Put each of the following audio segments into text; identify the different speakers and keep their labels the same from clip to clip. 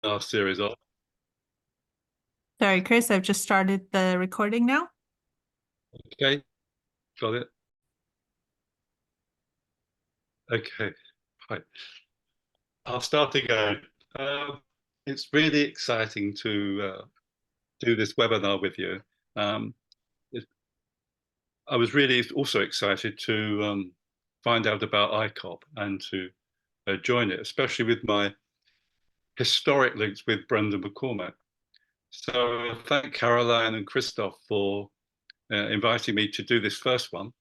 Speaker 1: our series of.
Speaker 2: Sorry, Chris, I've just started the recording now.
Speaker 1: Okay, got it. Okay, right. I'll start again. It's really exciting to do this webinar with you. Um, I was really also excited to find out about ICoP and to join it, especially with my historic links with Brendan McCormack. So thank Caroline and Christoph for inviting me to do this first one.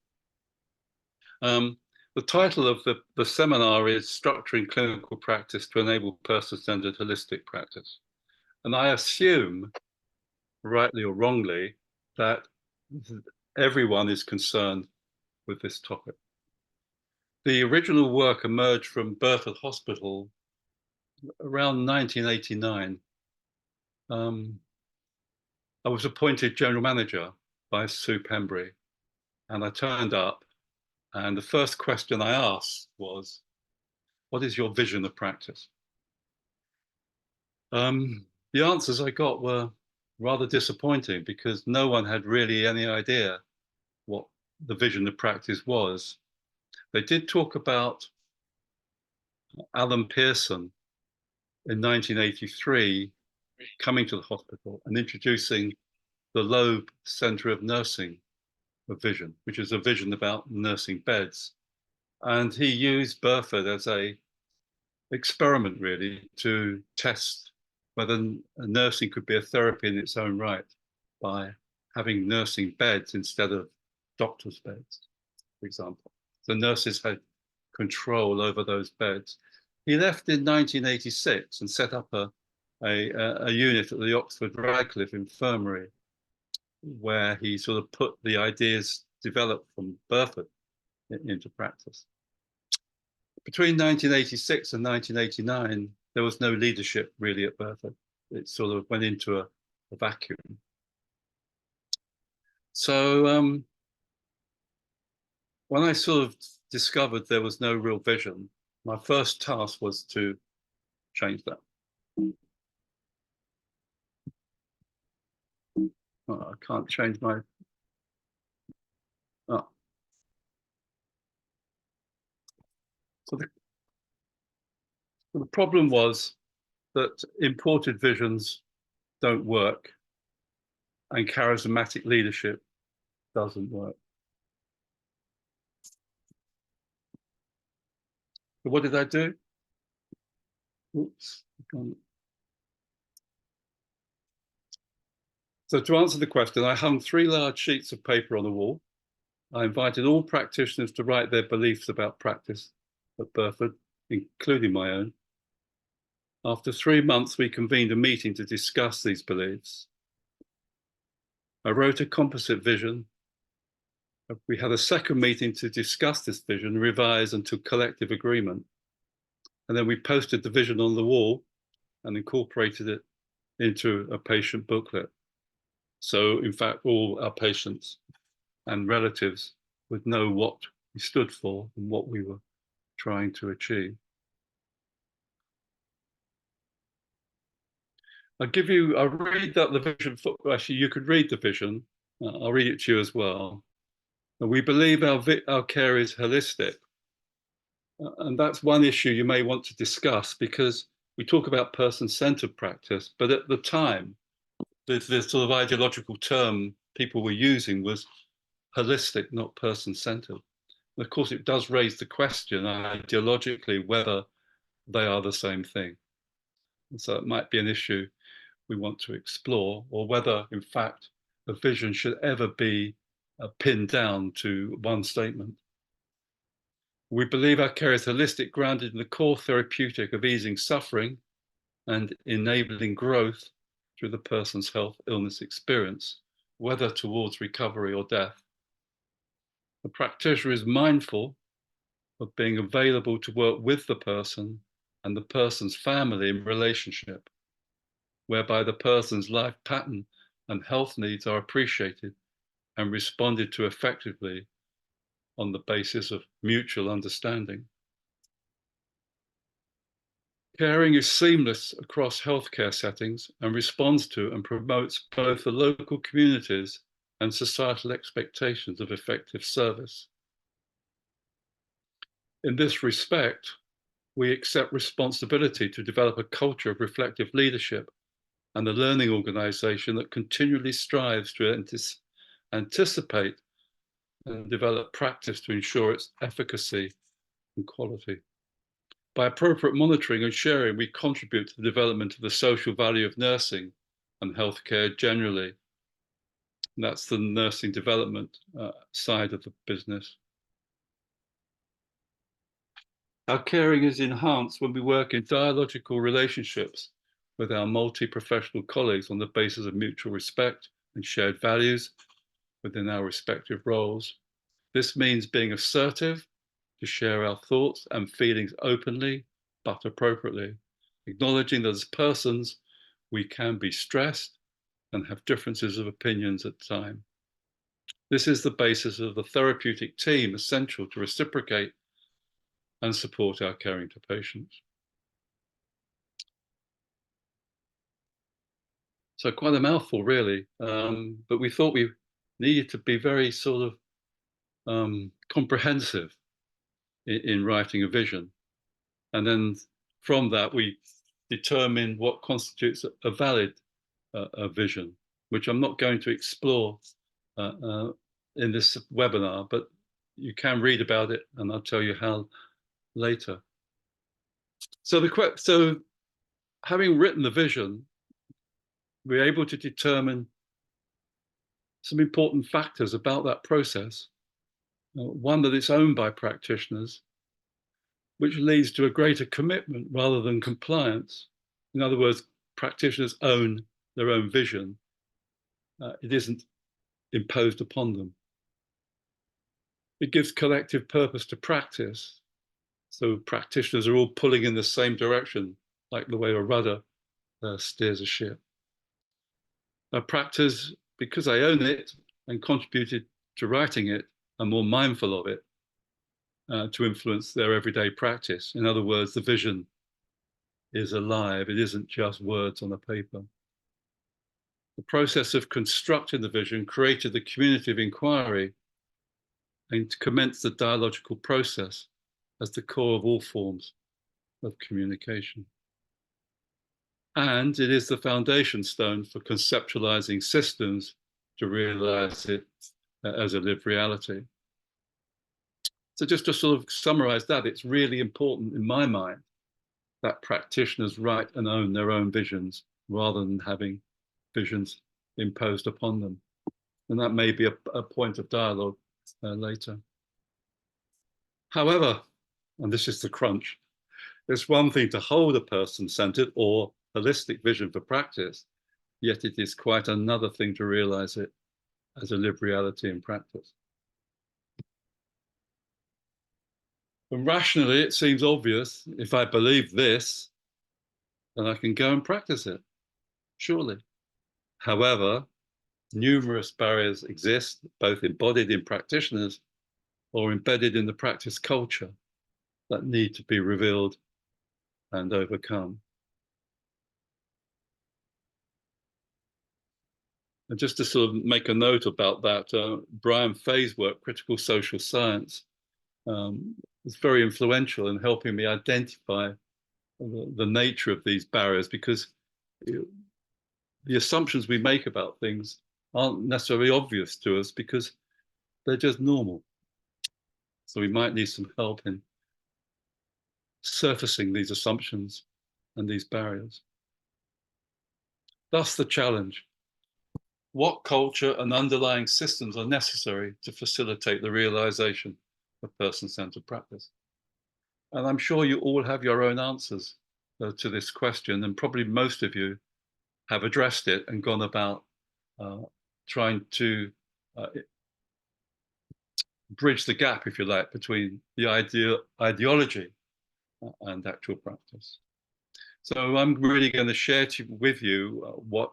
Speaker 1: The title of the seminar is Structuring Clinical Practice to Enable Person-Centered Holistic Practice. And I assume, rightly or wrongly, that everyone is concerned with this topic. The original work emerged from Burford Hospital around 1989. I was appointed general manager by Sue Pembury, and I turned up, and the first question I asked was, what is your vision of practice? The answers I got were rather disappointing because no one had really any idea what the vision of practice was. They did talk about Alan Pearson in 1983 coming to the hospital and introducing the Loeb Center of Nursing vision, which is a vision about nursing beds. And he used Burford as a experiment really to test whether nursing could be a therapy in its own right by having nursing beds instead of doctors' beds, for example. The nurses had control over those beds. He left in 1986 and set up a unit at the Oxford Radcliffe Infirmary where he sort of put the ideas developed from Burford into practice. Between 1986 and 1989, there was no leadership really at Burford. It sort of went into a vacuum. So when I sort of discovered there was no real vision, my first task was to change that. Oh, I can't change my. Oh. So the problem was that imported visions don't work and charismatic leadership doesn't work. So what did I do? Oops. So to answer the question, I hung 3 large sheets of paper on the wall. I invited all practitioners to write their beliefs about practice at Burford, including my own. After 3 months, we convened a meeting to discuss these beliefs. I wrote a composite vision. We had a second meeting to discuss this vision, revise until collective agreement. And then we posted the vision on the wall and incorporated it into a patient booklet. So in fact, all our patients and relatives would know what we stood for and what we were trying to achieve. I'll read out the vision. Actually, you could read the vision. I'll read it to you as well. We believe our care is holistic. And that's one issue you may want to discuss because we talk about person-centered practice, but at the time, the sort of ideological term people were using was holistic, not person-centered. Of course, it does raise the question ideologically whether they are the same thing. And so it might be an issue we want to explore, or whether, in fact, a vision should ever be pinned down to one statement. We believe our care is holistic, grounded in the core therapeutic of easing suffering and enabling growth through the person's health illness experience, whether towards recovery or death. The practitioner is mindful of being available to work with the person and the person's family in relationship, whereby the person's life pattern and health needs are appreciated and responded to effectively on the basis of mutual understanding. Caring is seamless across healthcare settings and responds to and promotes both the local communities and societal expectations of effective service. In this respect, we accept responsibility to develop a culture of reflective leadership and a learning organization that continually strives to anticipate and develop practice to ensure its efficacy and quality. By appropriate monitoring and sharing, we contribute to the development of the social value of nursing and healthcare generally. And that's the nursing development side of the business. Our caring is enhanced when we work in dialogical relationships with our multi-professional colleagues on the basis of mutual respect and shared values within our respective roles. This means being assertive to share our thoughts and feelings openly, but appropriately, acknowledging that as persons, we can be stressed and have differences of opinions at times. This is the basis of the therapeutic team essential to reciprocate and support our caring to patients. So quite a mouthful, really, but we thought we needed to be very sort of comprehensive in writing a vision. And then from that, we determine what constitutes a valid vision, which I'm not going to explore in this webinar, but you can read about it and I'll tell you how later. So having written the vision, we're able to determine some important factors about that process. One, that it's owned by practitioners, which leads to a greater commitment rather than compliance. In other words, practitioners own their own vision. It isn't imposed upon them. It gives collective purpose to practice. So practitioners are all pulling in the same direction, like the way a rudder steers a ship. Practice, because I own it and contributed to writing it, are more mindful of it to influence their everyday practice. In other words, the vision is alive. It isn't just words on a paper. The process of constructing the vision created the community of inquiry and commenced the dialogical process as the core of all forms of communication. And it is the foundation stone for conceptualizing systems to realize it as a lived reality. So just to sort of summarize that, it's really important in my mind that practitioners write and own their own visions rather than having visions imposed upon them. And that may be a point of dialogue later. However, and this is the crunch, it's one thing to hold a person-centered or holistic vision for practice, yet it is quite another thing to realize it as a lived reality in practice. And rationally, it seems obvious, if I believe this, then I can go and practice it, surely. However, numerous barriers exist, both embodied in practitioners or embedded in the practice culture, that need to be revealed and overcome. And just to sort of make a note about that, Brian Fay's work, Critical Social Science, was very influential in helping me identify the nature of these barriers, because the assumptions we make about things aren't necessarily obvious to us because they're just normal. So we might need some help in surfacing these assumptions and these barriers. Thus the challenge. What culture and underlying systems are necessary to facilitate the realization of person-centered practice? And I'm sure you all have your own answers to this question, and probably most of you have addressed it and gone about trying to bridge the gap, if you like, between the ideology and actual practice. So I'm really going to share with you what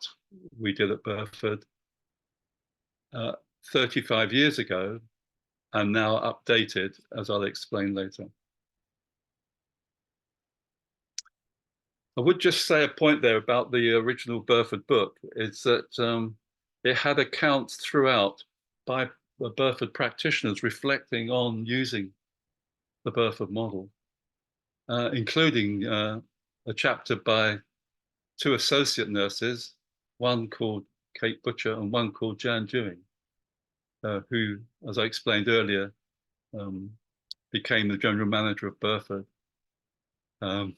Speaker 1: we did at Burford 35 years ago and now updated, as I'll explain later. I would just say a point there about the original Burford book is that it had accounts throughout by the Burford practitioners reflecting on using the Burford model, including a chapter by two associate nurses, one called Kate Butcher and one called Jan Dewing, who, as I explained earlier, became the general manager of Burford. And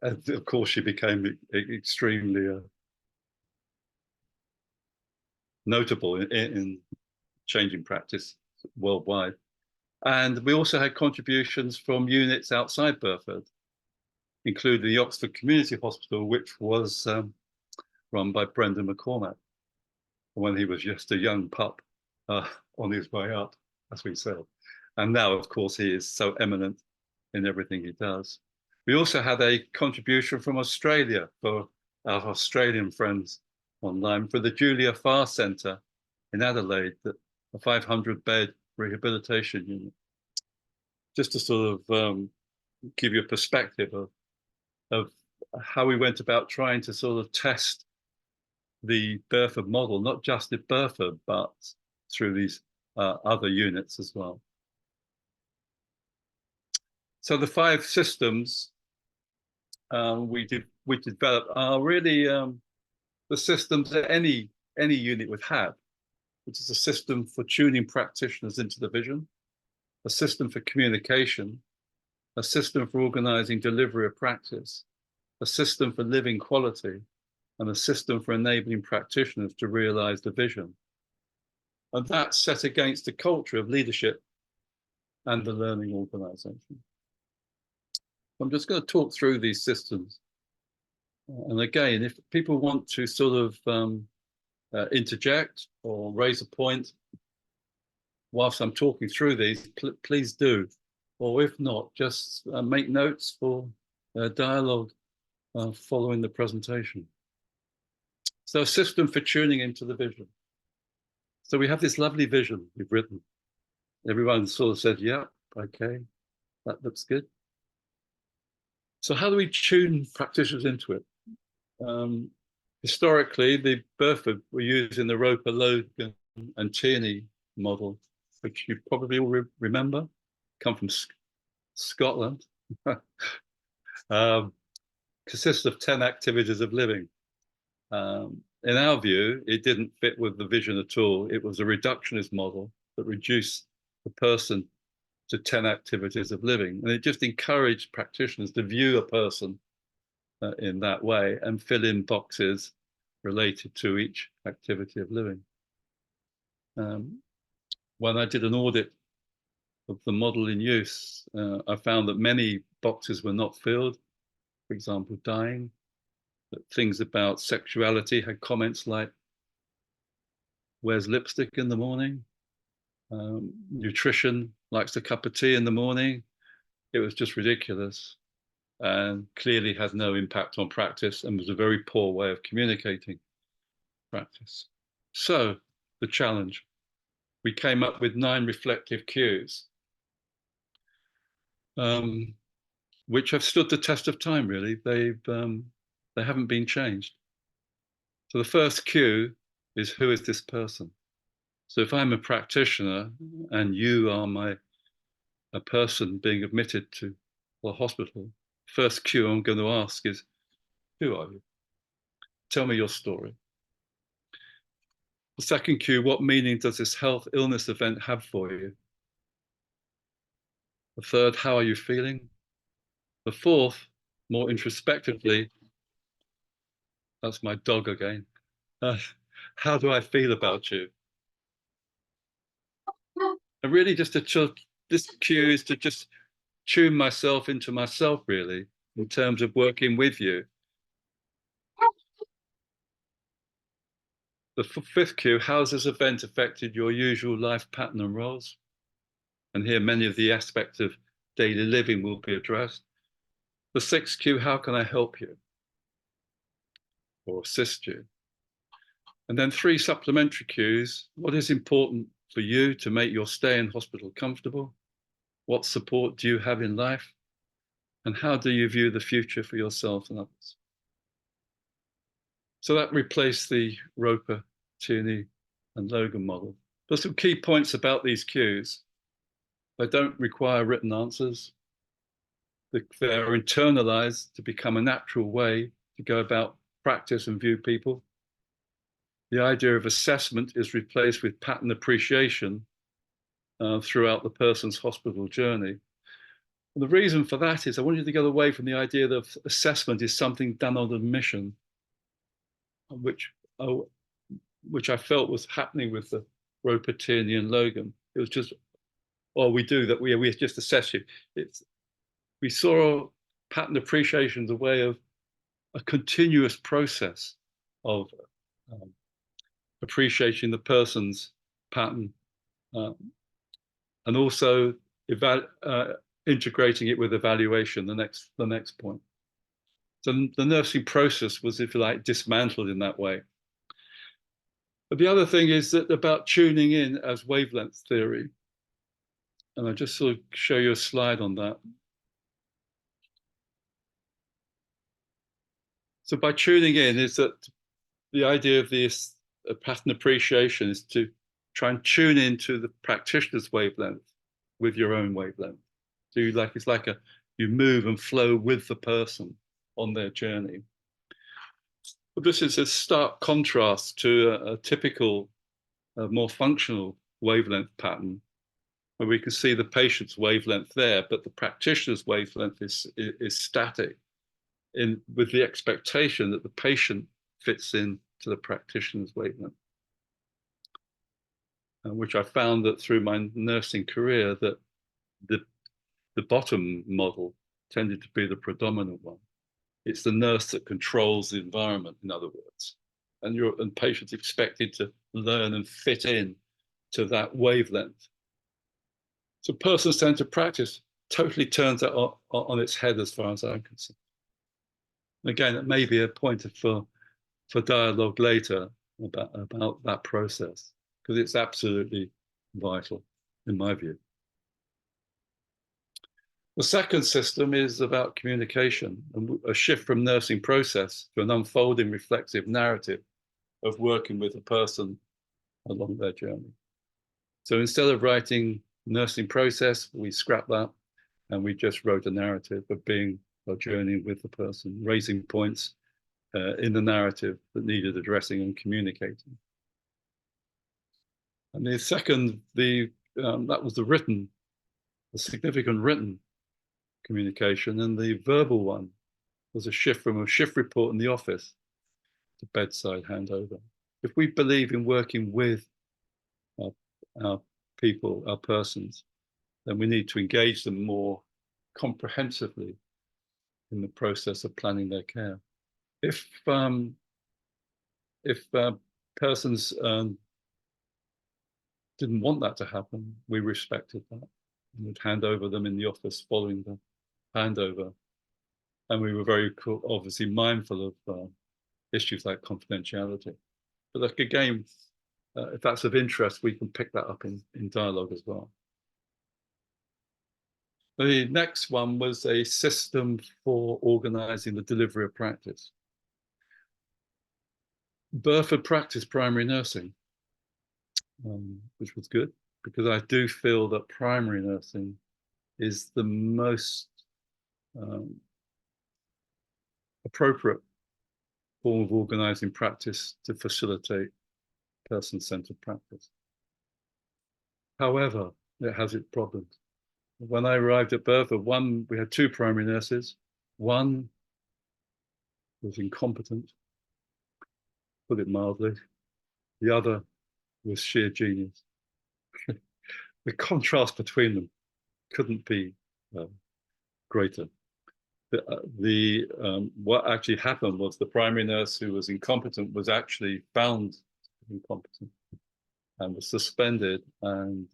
Speaker 1: of course, she became extremely notable in changing practice worldwide. And we also had contributions from units outside Burford, including the Oxford Community Hospital, which was run by Brendan McCormack when he was just a young pup on his way up, as we said. And now, of course, he is so eminent in everything he does. We also had a contribution from Australia for our Australian friends online for the Julia Farr Centre in Adelaide, a 500-bed rehabilitation unit. Just to sort of give you a perspective of how we went about trying to sort of test the Burford model, not just at Burford, but through these other units as well. So the 5 systems we developed are really the systems that any unit would have, which is a system for tuning practitioners into the vision, a system for communication, a system for organizing delivery of practice, a system for living quality, and a system for enabling practitioners to realize the vision. And that's set against the culture of leadership and the learning organization. I'm just going to talk through these systems. And again, if people want to sort of interject or raise a point whilst I'm talking through these, please do. Or if not, just make notes for dialogue following the presentation. So a system for tuning into the vision. So we have this lovely vision we've written. Everyone sort of said, yeah, okay, that looks good. So how do we tune practitioners into it? Historically, the Burford were using the Roper, Logan, and Tierney model, which you probably all remember, come from Scotland. Consists of 10 activities of living. In our view, it didn't fit with the vision at all. It was a reductionist model that reduced the person to 10 activities of living. And it just encouraged practitioners to view a person in that way and fill in boxes related to each activity of living. When I did an audit of the model in use, I found that many boxes were not filled. For example, dying. That things about sexuality had comments like, wears lipstick in the morning? Nutrition, likes a cup of tea in the morning. It was just ridiculous and clearly had no impact on practice and was a very poor way of communicating practice. So the challenge, we came up with 9 reflective cues, which have stood the test of time, really. They haven't been changed. So the first cue is, who is this person? So if I'm a practitioner and you are a person being admitted to a hospital, first cue I'm going to ask is, who are you? Tell me your story. The second cue, what meaning does this health illness event have for you? The third, how are you feeling? The fourth, more introspectively, that's my dog again. How do I feel about you? And really just this cue is to just tune myself into myself, really, in terms of working with you. The fifth cue, how has this event affected your usual life pattern and roles? And here many of the aspects of daily living will be addressed. The sixth cue, how can I help you or assist you? And then 3 supplementary cues, what is important for you to make your stay in hospital comfortable? What support do you have in life? And how do you view the future for yourself and others? So that replaced the Roper, Tierney, and Logan model. There's some key points about these cues. They don't require written answers. They're internalized to become a natural way to go about practice and view people. The idea of assessment is replaced with pattern appreciation throughout the person's hospital journey. And the reason for that is I want you to get away from the idea that assessment is something done on admission, which I felt was happening with the Roper, Tierney, and Logan. It was just, oh, we do that. We just assess you. We saw pattern appreciation as a way of a continuous process of appreciating the person's pattern and also integrating it with evaluation, the next point. So the nursing process was, if you like, dismantled in that way. But the other thing is that about tuning in as wavelength theory, and I'll just sort of show you a slide on that. So by tuning in is that the idea of this pattern appreciation is to try and tune into the practitioner's wavelength with your own wavelength. So it's like you move and flow with the person on their journey. But this is a stark contrast to a typical, more functional wavelength pattern, where we can see the patient's wavelength there, but the practitioner's wavelength is static, with the expectation that the patient fits in to the practitioner's wavelength. Which I found that through my nursing career, that the bottom model tended to be the predominant one. It's the nurse that controls the environment, in other words, and patients expected to learn and fit in to that wavelength. So person-centered practice totally turns that on its head, as far as I'm concerned. Again, it may be a point for dialogue later about that process, because it's absolutely vital, in my view. The second system is about communication, and a shift from nursing process to an unfolding reflexive narrative of working with a person along their journey. So instead of writing nursing process, we scrapped that and we just wrote a narrative of being or journeying with the person, raising points in the narrative that needed addressing and communicating. And the second, that was the significant written communication, and the verbal one was a shift from a shift report in the office to bedside handover. If we believe in working with our people, our persons, then we need to engage them more comprehensively in the process of planning their care. If persons didn't want that to happen, we respected that and would hand over them in the office following the handover. And we were very obviously mindful of issues like confidentiality. But like, again, if that's of interest, we can pick that up in dialogue as well. The next one was a system for organizing the delivery of practice. Burford practiced primary nursing, which was good, because I do feel that primary nursing is the most appropriate form of organizing practice to facilitate person-centered practice. However, it has its problems. When I arrived at Burford, we had two primary nurses. One was incompetent, put it mildly. The other was sheer genius. The contrast between them couldn't be greater. What actually happened was the primary nurse who was incompetent was actually found incompetent and was suspended, and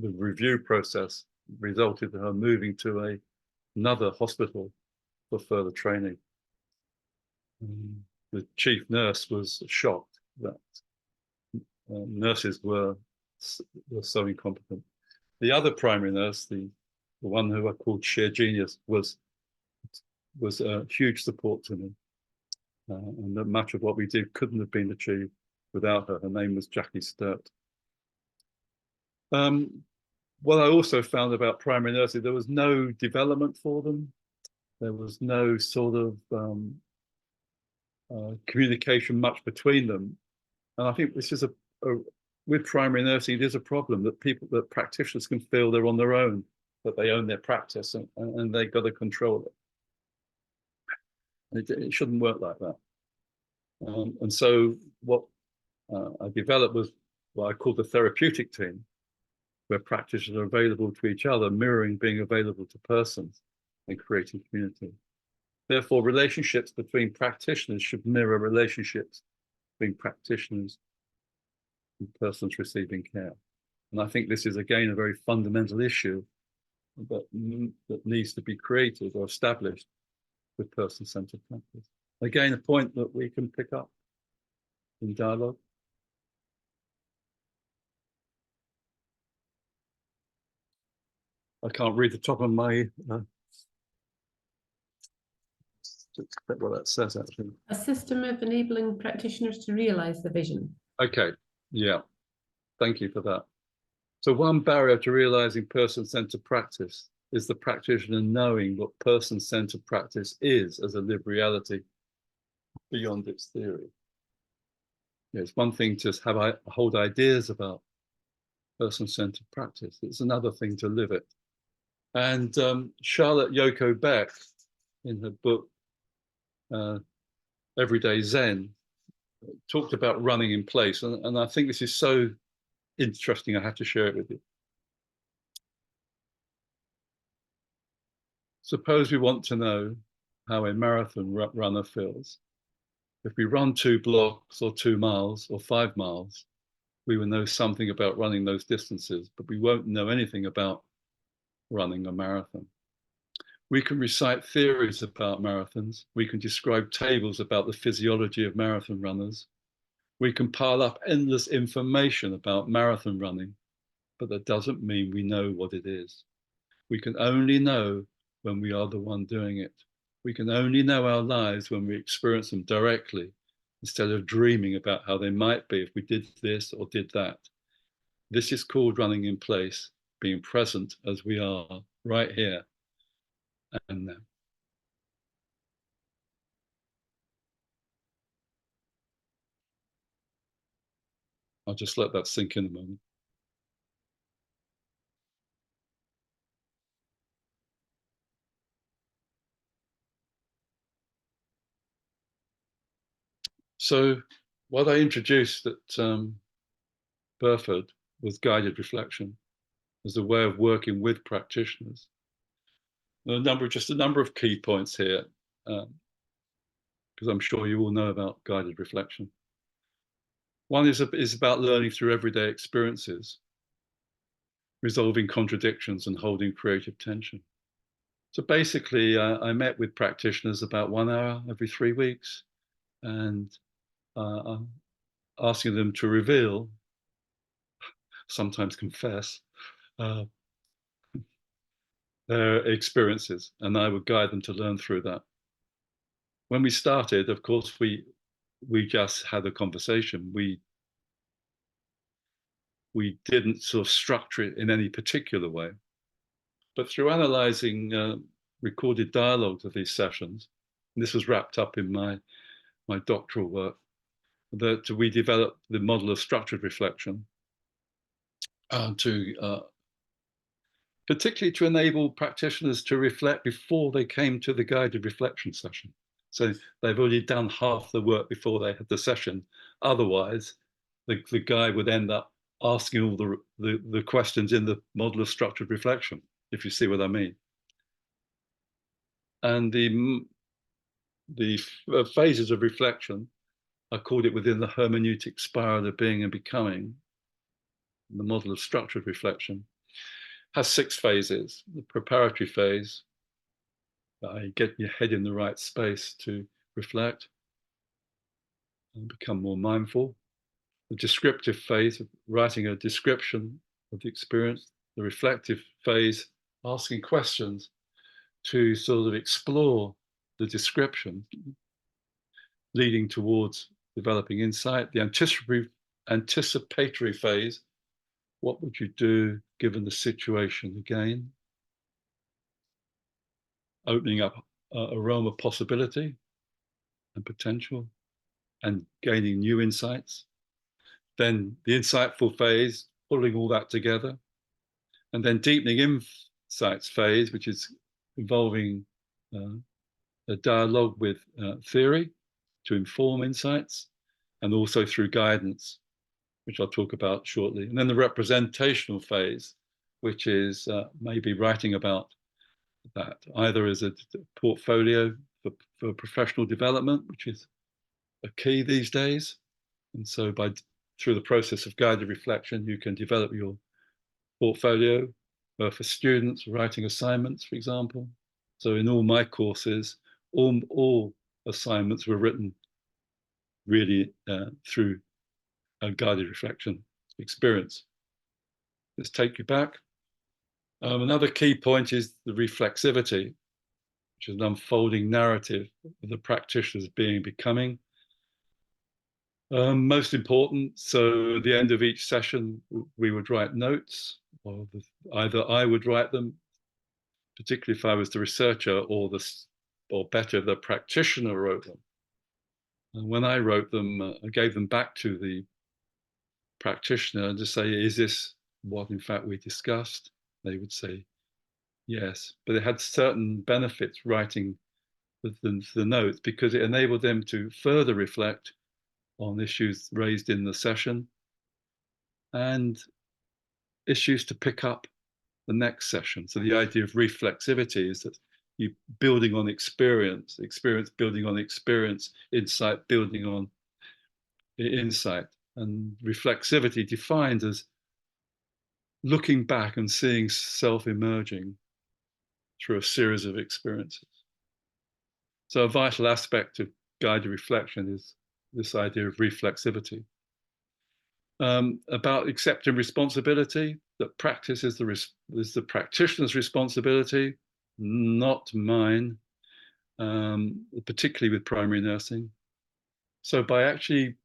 Speaker 1: the review process resulted in her moving to another hospital for further training. The chief nurse was shocked that nurses were so incompetent. The other primary nurse, the the one who I called sheer genius, was a huge support to me. And that much of what we did couldn't have been achieved without her. Her name was Jackie Sturt. What I also found about primary nursing, there was no development for them. There was no sort of communication much between them. And I think this is with primary nursing, it is a problem that practitioners can feel they're on their own, that they own their practice and they've got to control it. It shouldn't work like that. And so what I developed was what I called the therapeutic team, where practitioners are available to each other, mirroring being available to persons and creating community. Therefore, relationships between practitioners should mirror relationships between practitioners and persons receiving care. And I think this is, again, a very fundamental issue that needs to be created or established with person-centered practice. Again, a point that we can pick up in dialogue. I can't read the top of my what that says, actually.
Speaker 3: A system of enabling practitioners to realise the vision.
Speaker 1: Okay, yeah, thank you for that. So one barrier to realising person-centered practice is the practitioner knowing what person-centered practice is as a lived reality beyond its theory. Yeah, it's one thing to hold ideas about person-centered practice. It's another thing to live it. And Charlotte Yoko Beck, in her book, Everyday Zen, talked about running in place. And I think this is so interesting, I have to share it with you. Suppose we want to know how a marathon runner feels. If we run 2 blocks or 2 miles or 5 miles, we will know something about running those distances, but we won't know anything about running a marathon. We can recite theories about marathons. We can describe tables about the physiology of marathon runners. We can pile up endless information about marathon running, but that doesn't mean we know what it is. We can only know when we are the one doing it. We can only know our lives when we experience them directly, instead of dreaming about how they might be if we did this or did that. This is called running in place, being present as we are right here and now. I'll just let that sink in a moment. So what I introduced at Burford was guided reflection as a way of working with practitioners. Just a number of key points here, because I'm sure you all know about guided reflection. One is about learning through everyday experiences, resolving contradictions and holding creative tension. So basically, I met with practitioners about 1 hour every 3 weeks, and asking them to reveal, sometimes confess, their experiences, and I would guide them to learn through that. When we started, of course, we just had a conversation. We didn't sort of structure it in any particular way, but through analyzing recorded dialogues of these sessions, and this was wrapped up in my doctoral work, that we developed the model of structured reflection particularly to enable practitioners to reflect before they came to the guided reflection session. So they've already done half the work before they had the session. Otherwise, the guide would end up asking all the questions in the model of structured reflection, if you see what I mean. And the phases of reflection, I called it within the hermeneutic spiral of being and becoming, the model of structured reflection, has 6 phases. The preparatory phase, get your head in the right space to reflect and become more mindful. The descriptive phase, of writing a description of the experience. The reflective phase, asking questions to sort of explore the description, leading towards developing insight. The anticipatory phase, what would you do given the situation again? Opening up a realm of possibility and potential and gaining new insights. Then the insightful phase, pulling all that together. And then deepening insights phase, which is involving a dialogue with theory to inform insights, and also through guidance, which I'll talk about shortly. And then the representational phase, which is maybe writing about that, either as a portfolio for professional development, which is a key these days. And so through the process of guided reflection, you can develop your portfolio for students writing assignments, for example. So in all my courses, all assignments were written really through a guided reflection experience. Let's take you back. Another key point is the reflexivity, which is an unfolding narrative of the practitioner's becoming. Most important, so at the end of each session, we would write notes, or either I would write them, particularly if I was the researcher, or better, the practitioner wrote them. And when I wrote them, I gave them back to the practitioner to say, is this what in fact we discussed? They would say yes, but it had certain benefits writing the notes, because it enabled them to further reflect on issues raised in the session and issues to pick up the next session. So the idea of reflexivity is that you building on experience building on experience, insight building on insight. And reflexivity defined as looking back and seeing self emerging through a series of experiences. So a vital aspect of guided reflection is this idea of reflexivity. About accepting responsibility, that practice is the practitioner's responsibility, not mine, particularly with primary nursing. So by actually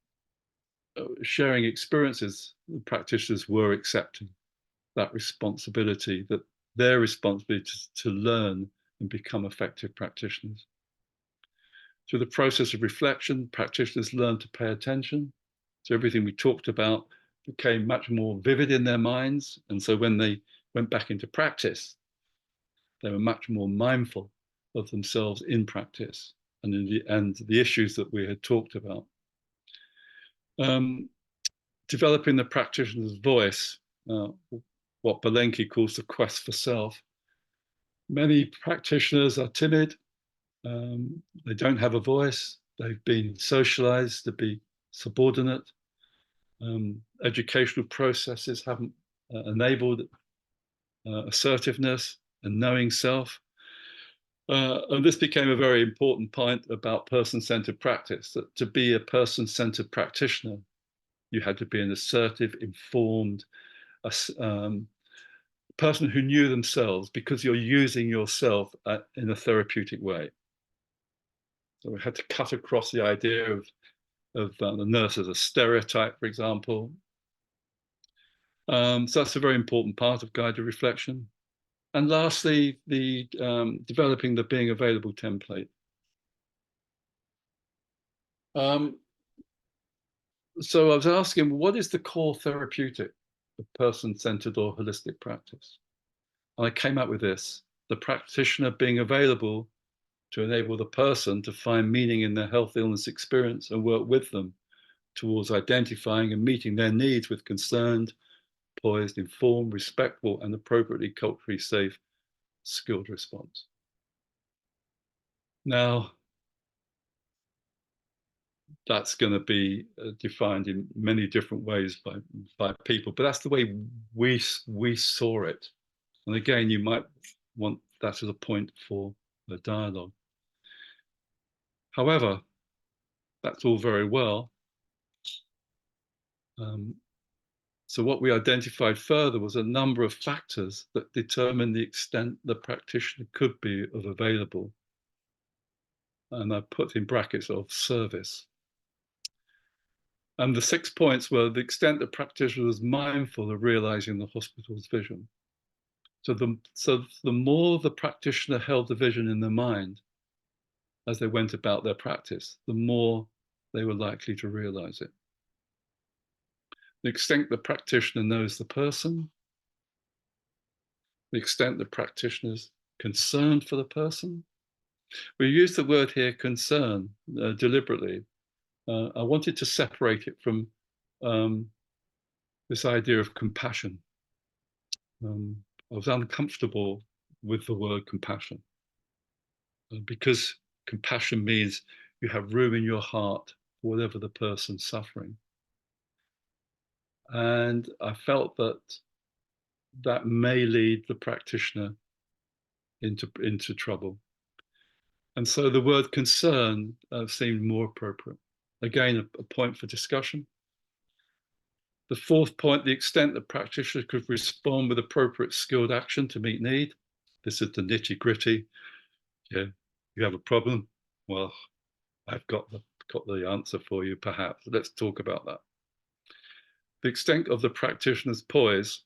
Speaker 1: sharing experiences, the practitioners were accepting that responsibility, that their responsibility to learn and become effective practitioners. Through the process of reflection, practitioners learned to pay attention. So everything we talked about became much more vivid in their minds. And so when they went back into practice, they were much more mindful of themselves in practice and the issues that we had talked about. Developing the practitioner's voice, what Belenki calls the quest for self. Many practitioners are timid. They don't have a voice. They've been socialized to be subordinate. Educational processes haven't enabled assertiveness and knowing self. And this became a very important point about person-centered practice, that to be a person-centered practitioner, you had to be an assertive, informed person who knew themselves, because you're using yourself in a therapeutic way. So we had to cut across the idea of the nurse as a stereotype, for example. So that's a very important part of guided reflection. And lastly, the developing the being available template. So I was asking, what is the core therapeutic of person-centered or holistic practice? And I came up with this: the practitioner being available to enable the person to find meaning in their health illness experience and work with them towards identifying and meeting their needs with concerned, poised, informed, respectful, and appropriately culturally safe, skilled response. Now, that's going to be defined in many different ways by people, but that's the way we saw it. And again, you might want that as a point for the dialogue. However, that's all very well. So what we identified further was a number of factors that determine the extent the practitioner could be of available. And I put in brackets of service. And the 6 points were the extent the practitioner was mindful of realizing the hospital's vision. So the more the practitioner held the vision in their mind as they went about their practice, the more they were likely to realize it. The extent the practitioner knows the person, the extent the practitioner's concerned for the person. We use the word here concern deliberately. I wanted to separate it from this idea of compassion. I was uncomfortable with the word compassion because compassion means you have room in your heart for whatever the person's suffering. And I felt that that may lead the practitioner into trouble. And so the word concern seemed more appropriate. Again, a point for discussion. The 4th point, the extent that practitioners could respond with appropriate skilled action to meet need. This is the nitty gritty. Yeah, you have a problem? Well, I've got the answer for you, perhaps. Let's talk about that. The extent of the practitioner's poise.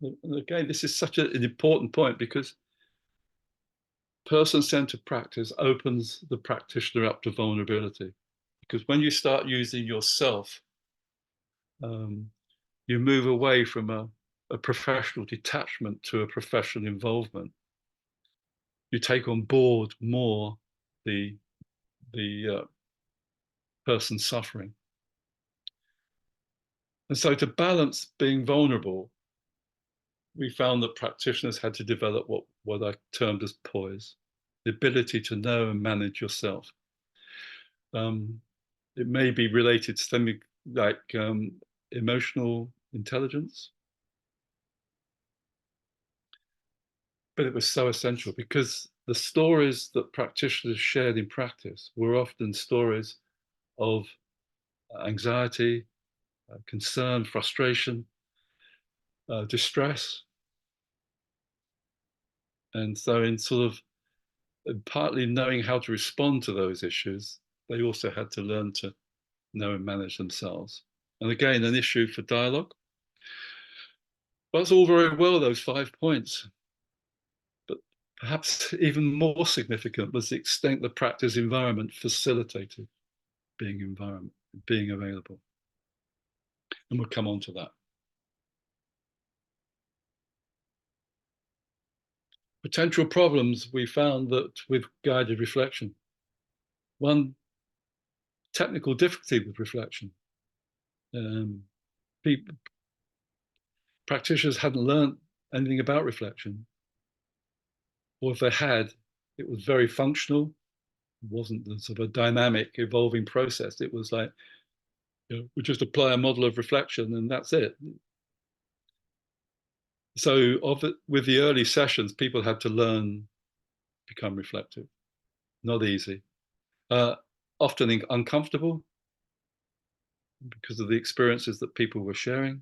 Speaker 1: And again, this is such an important point because person-centered practice opens the practitioner up to vulnerability. Because when you start using yourself, you move away from a professional detachment to a professional involvement. You take on board more the person's suffering. And so to balance being vulnerable, we found that practitioners had to develop what I termed as poise, the ability to know and manage yourself. It may be related to something like emotional intelligence, but it was so essential because the stories that practitioners shared in practice were often stories of anxiety, concern, frustration, distress. And so in sort of partly knowing how to respond to those issues, they also had to learn to know and manage themselves. And again, an issue for dialogue. That's all very well, those 5 points. But perhaps even more significant was the extent the practice environment facilitated being available. And we'll come on to that. Potential problems, we found that with guided reflection. One technical difficulty with reflection. Practitioners hadn't learned anything about reflection. Or if they had, it was very functional. It wasn't the sort of a dynamic, evolving process. It was like, we just apply a model of reflection and that's it. So with the early sessions, people had to learn, become reflective. Not easy. Often uncomfortable because of the experiences that people were sharing.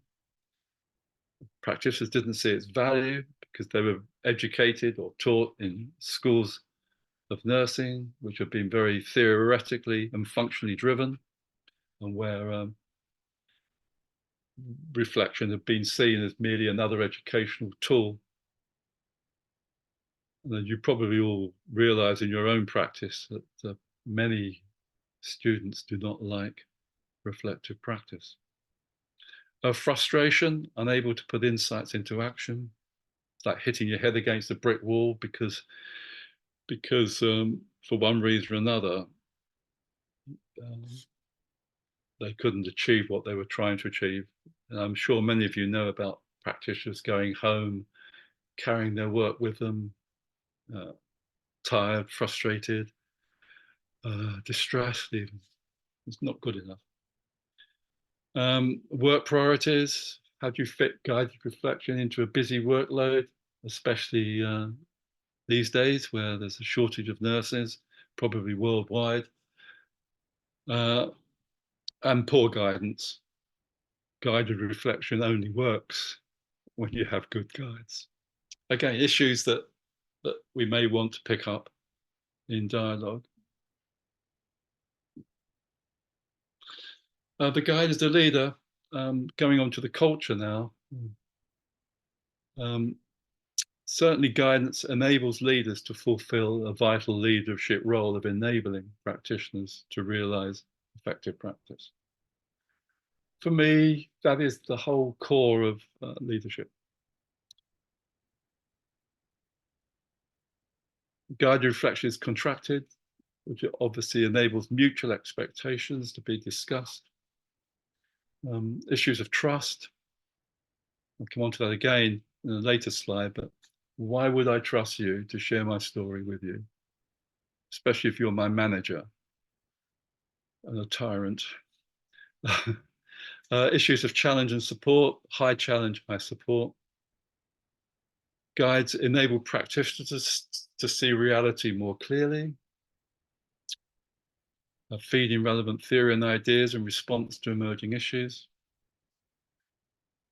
Speaker 1: Practitioners didn't see its value because they were educated or taught in schools of nursing, which have been very theoretically and functionally driven, and where reflection had been seen as merely another educational tool. And you probably all realize in your own practice that many students do not like reflective practice. Frustration, unable to put insights into action. It's like hitting your head against a brick wall because for one reason or another, they couldn't achieve what they were trying to achieve. And I'm sure many of you know about practitioners going home, carrying their work with them, tired, frustrated, distressed even. It's not good enough. Work priorities. How do you fit guided reflection into a busy workload, especially these days where there's a shortage of nurses, probably worldwide, and poor guidance. guided reflection only works when you have good guides. Again, issues that we may want to pick up in dialogue. The guide is the leader. Going on to the culture now. Certainly guidance enables leaders to fulfill a vital leadership role of enabling practitioners to realize effective practice. For me, that is the whole core of leadership. Guided reflection is contracted, which obviously enables mutual expectations to be discussed. Issues of trust. I'll come on to that again in a later slide, but why would I trust you to share my story with you? Especially if you're my manager and a tyrant. Issues of challenge and support, high challenge, high support. Guides enable practitioners to see reality more clearly. Feeding relevant theory and ideas in response to emerging issues.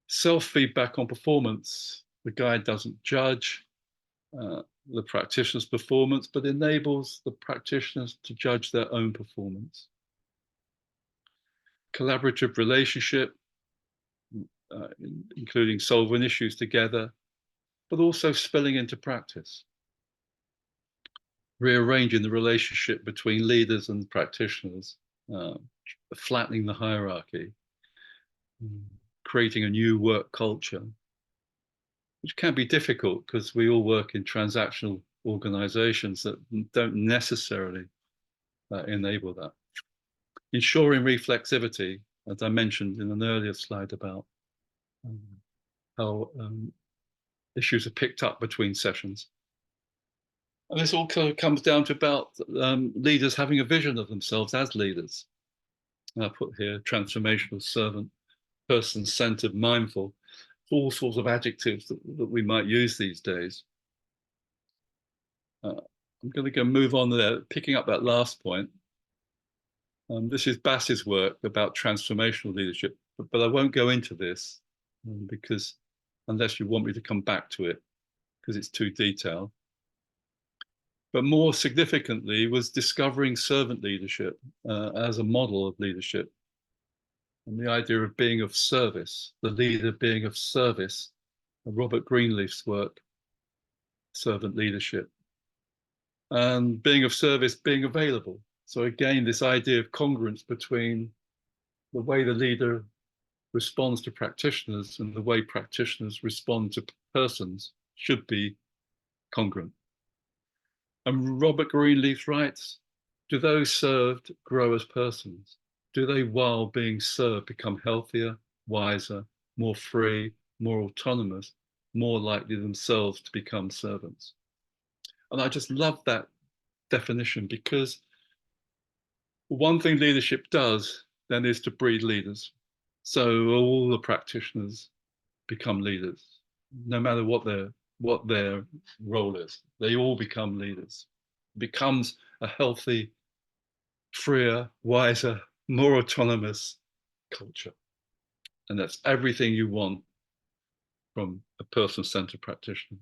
Speaker 1: Self-feedback on performance. The guide doesn't judge the practitioner's performance, but enables the practitioners to judge their own performance. Collaborative relationship, including solving issues together, but also spilling into practice. Rearranging the relationship between leaders and practitioners, flattening the hierarchy, creating a new work culture, which can be difficult because we all work in transactional organizations that don't necessarily enable that. Ensuring reflexivity, as I mentioned in an earlier slide about how issues are picked up between sessions. And this also comes down to about leaders having a vision of themselves as leaders. And I put here transformational, servant, person-centered, mindful, all sorts of adjectives that we might use these days. I'm going to move on there, picking up that last point. This is Bass's work about transformational leadership, but I won't go into this because unless you want me to come back to it, because it's too detailed. But more significantly was discovering servant leadership as a model of leadership. And the idea of being of service, the leader being of service, Robert Greenleaf's work, servant leadership. And being of service, being available. So again, this idea of congruence between the way the leader responds to practitioners and the way practitioners respond to persons should be congruent. And Robert Greenleaf writes, do those served grow as persons? Do they, while being served, become healthier, wiser, more free, more autonomous, more likely themselves to become servants? And I just love that definition because one thing leadership does then is to breed leaders. So all the practitioners become leaders, no matter what their role is. They all become leaders. It becomes a healthy, freer, wiser, more autonomous culture. And that's everything you want from a person-centered practitioner.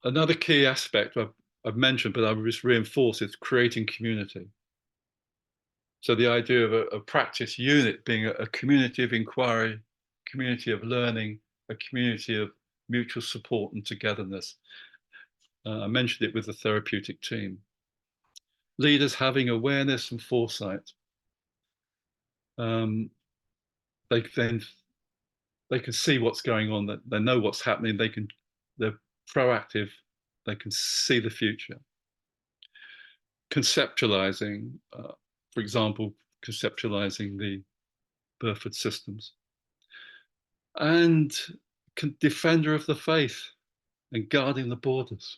Speaker 1: Another key aspect I've mentioned, but I would just reinforce, is creating community. So the idea of a practice unit being a community of inquiry, community of learning, a community of mutual support and togetherness. I mentioned it with the therapeutic team. Leaders having awareness and foresight. They can see what's going on, they know what's happening, they're proactive, they can see the future. Conceptualizing, for example, conceptualizing the Burford systems. And defender of the faith and guarding the borders.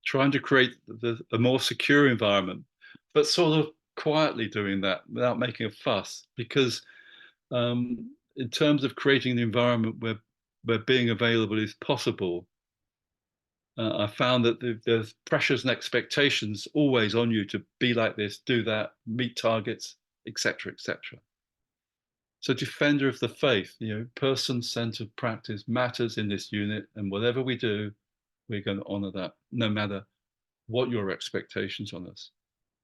Speaker 1: Trying to create a more secure environment, but sort of quietly doing that without making a fuss, because in terms of creating an environment where being available is possible, I found that there's pressures and expectations always on you to be like this, do that, meet targets, etc., etc. So defender of the faith, person-centered practice matters in this unit, and whatever we do, we're going to honor that, no matter what your expectations on us.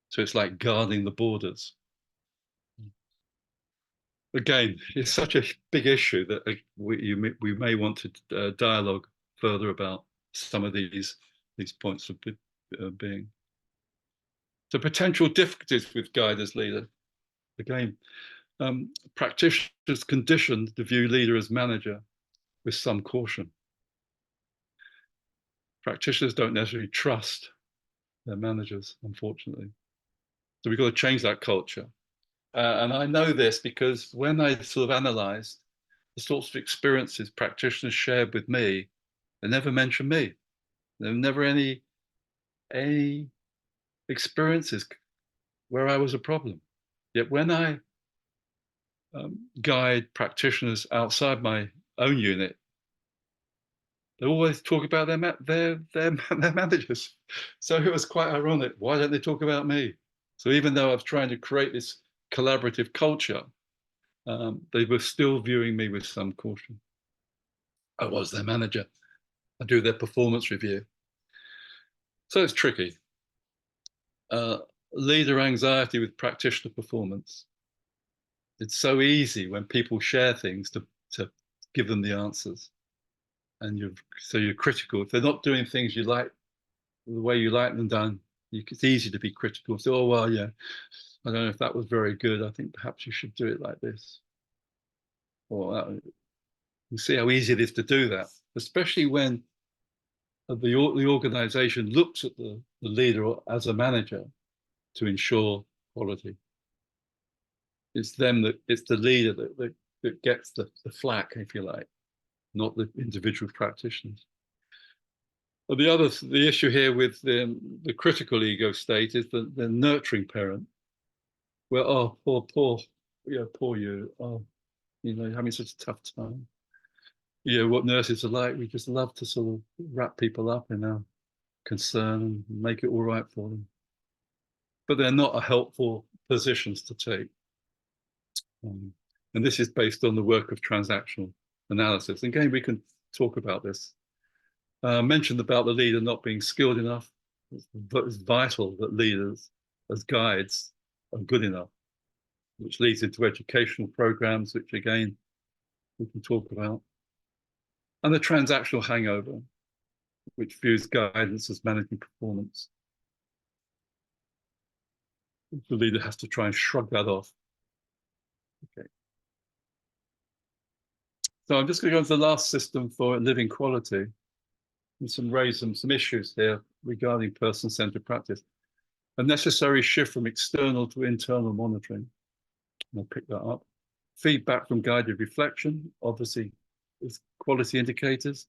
Speaker 1: So it's like guarding the borders. Again, it's such a big issue that we may want to dialogue further about some of these points of being. So potential difficulties with guide as leader. Again, practitioners conditioned to view leader as manager with some caution. Practitioners don't necessarily trust their managers, unfortunately. So we've got to change that culture. And I know this because when I sort of analysed the sorts of experiences practitioners shared with me, they never mentioned me. There were never any experiences where I was a problem. Yet when I guide practitioners outside my own unit, they always talk about their managers. So it was quite ironic. Why don't they talk about me? So even though I was trying to create this collaborative culture, they were still viewing me with some caution. I was their manager. I do their performance review. So it's tricky. Leader anxiety with practitioner performance. It's so easy when people share things to give them the answers. And you're critical. If they're not doing things you like, the way you like them done, it's easy to be critical. So, oh, well, yeah, I don't know if that was very good. I think perhaps you should do it like this. Or you see how easy it is to do that, especially when the organization looks at the leader as a manager to ensure quality. It's the leader that gets the flack, if you like, not the individual practitioners. But the issue here with the critical ego state is the nurturing parent, where, oh, poor you, oh, you're having such a tough time. What nurses are like, we just love to sort of wrap people up in our concern and make it all right for them. But they're not a helpful positions to take. And this is based on the work of transactional analysis. And again, we can talk about this. Mentioned about the leader not being skilled enough. It's vital that leaders, as guides, are good enough, which leads into educational programs, which again, we can talk about. And the transactional hangover, which views guidance as managing performance. The leader has to try and shrug that off. Okay. So I'm just going to go to the last system for living quality. And raise some issues here regarding person-centered practice. A necessary shift from external to internal monitoring. And I'll pick that up. Feedback from guided reflection, obviously, is quality indicators.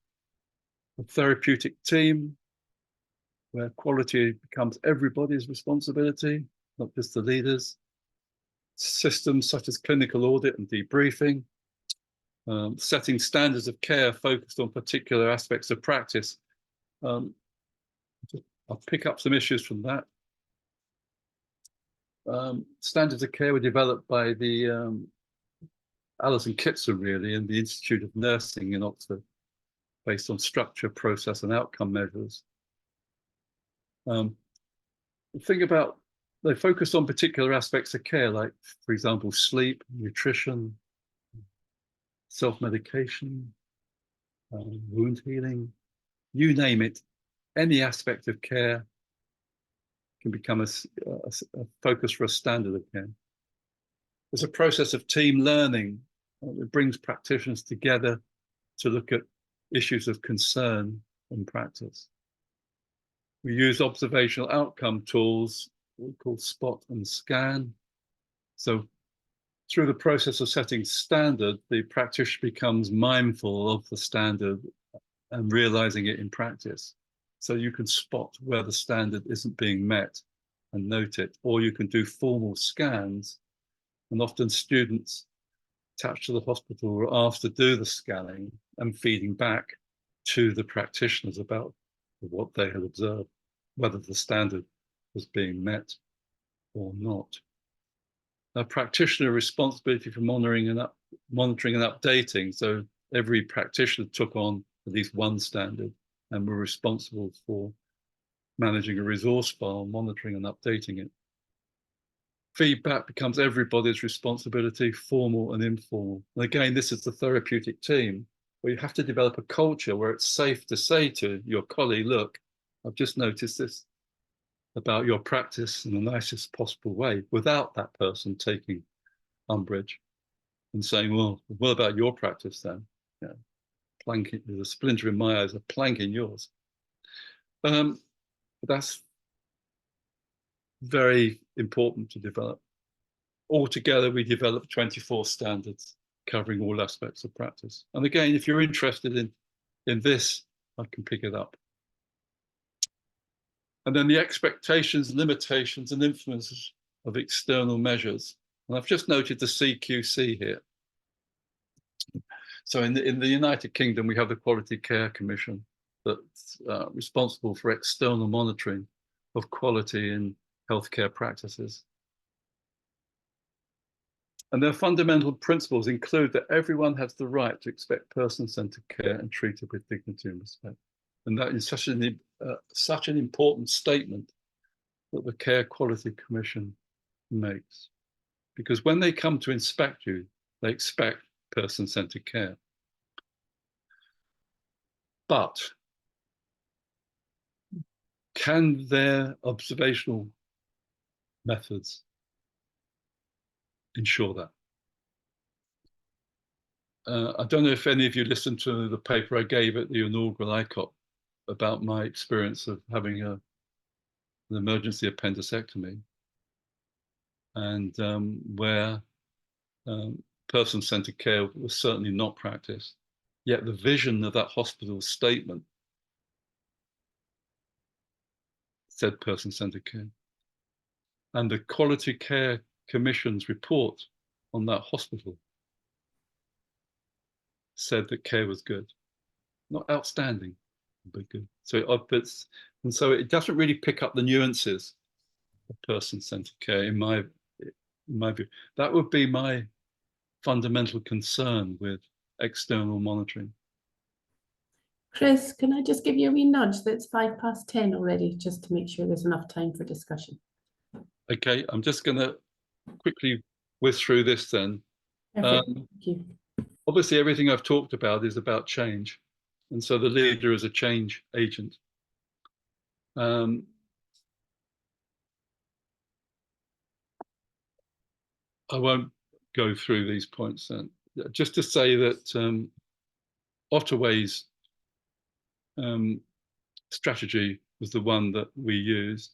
Speaker 1: A therapeutic team, where quality becomes everybody's responsibility, not just the leaders. Systems such as clinical audit and debriefing. Setting standards of care focused on particular aspects of practice. I'll pick up some issues from that. Standards of care were developed by the Alison Kitson, really, in the Institute of Nursing in Oxford, based on structure, process, and outcome measures. Think about, they focus on particular aspects of care, like, for example, sleep, nutrition, self-medication, wound healing, you name it. Any aspect of care can become a focus for a standard of care. There's a process of team learning that brings practitioners together to look at issues of concern in practice. We use observational outcome tools we call spot and scan. So through the process of setting standard, the practitioner becomes mindful of the standard and realizing it in practice. So you can spot where the standard isn't being met and note it, or you can do formal scans. And often students attached to the hospital are asked to do the scanning and feeding back to the practitioners about what they had observed, whether the standard was being met or not. a practitioner responsibility for monitoring and updating. So every practitioner took on at least one standard and were responsible for managing a resource file, monitoring and updating it. Feedback becomes everybody's responsibility, formal and informal. And again, this is the therapeutic team, where you have to develop a culture where it's safe to say to your colleague, look, I've just noticed this about your practice in the nicest possible way, without that person taking umbrage and saying, well, what about your practice then? Yeah, planking, there's a splinter in my eyes, a plank in yours. That's very important to develop. Altogether, we developed 24 standards covering all aspects of practice. And again, if you're interested in this, I can pick it up. And then the expectations, limitations, and influences of external measures. And I've just noted the CQC here. So in the United Kingdom, we have the Quality Care Commission that's responsible for external monitoring of quality in healthcare practices. And their fundamental principles include that everyone has the right to expect person-centered care and treated with dignity and respect. And that is such an important statement that the Care Quality Commission makes. Because when they come to inspect you, they expect person-centered care. But can their observational methods ensure that? I don't know if any of you listened to the paper I gave at the inaugural ICoP about my experience of having an emergency appendicectomy, and where person-centered care was certainly not practiced. Yet the vision of that hospital statement said person-centered care. And the Quality Care Commission's report on that hospital said that care was good. Not outstanding, but good. So it doesn't really pick up the nuances of person-centered care in my view. That would be my fundamental concern with external monitoring.
Speaker 3: Chris, can I just give you a wee nudge that's 10 already, just to make sure there's enough time for discussion?
Speaker 1: Okay, I'm just going to quickly whiz through this then.
Speaker 3: Perfect. Thank you.
Speaker 1: Obviously, everything I've talked about is about change. And so the leader is a change agent. I won't go through these points then. Just to say that Ottaway's strategy was the one that we used,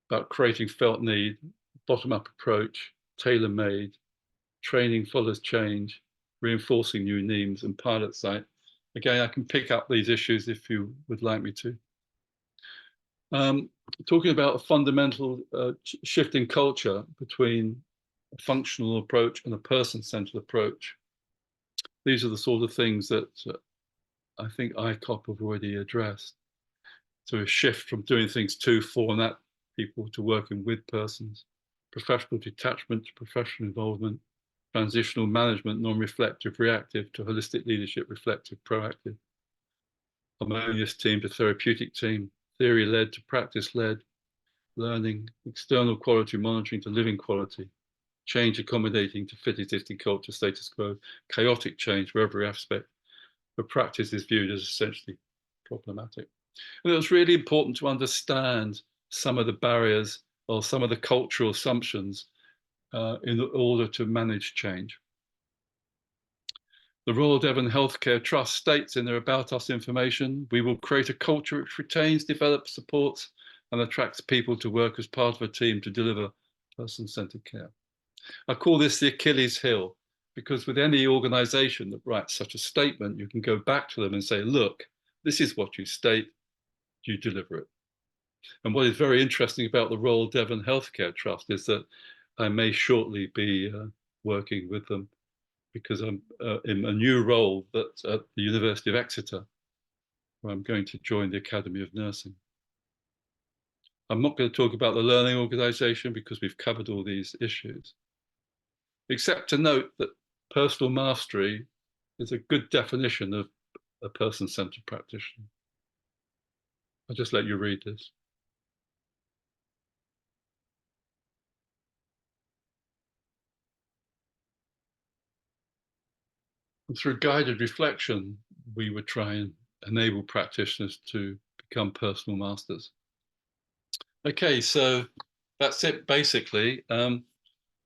Speaker 1: about creating felt need, bottom-up approach, tailor-made, training follows change, reinforcing new needs, and pilot site. Again, I can pick up these issues if you would like me to. Talking about a fundamental shift in culture between a functional approach and a person-centered approach. These are the sort of things that I think ICoP have already addressed. So a shift from doing things to, for, and at people to working with persons, professional detachment to professional involvement, transitional management, non-reflective, reactive to holistic leadership, reflective, proactive, harmonious team to therapeutic team, theory-led to practice-led, learning, external quality monitoring to living quality, change accommodating to fit existing culture, status quo, chaotic change where every aspect of practice is viewed as essentially problematic. And it was really important to understand some of the barriers or some of the cultural assumptions in order to manage change. The Royal Devon Healthcare Trust states in their About Us information, we will create a culture which retains, develops, supports, and attracts people to work as part of a team to deliver person-centered care. I call this the Achilles heel, because with any organization that writes such a statement, you can go back to them and say, look, this is what you state, you deliver it. And what is very interesting about the Royal Devon Healthcare Trust is that I may shortly be working with them, because I'm in a new role that's at the University of Exeter, where I'm going to join the Academy of Nursing. I'm not going to talk about the learning organisation because we've covered all these issues, except to note that personal mastery is a good definition of a person-centred practitioner. I'll just let you read this. And through guided reflection, we would try and enable practitioners to become personal masters. Okay, so that's it basically. I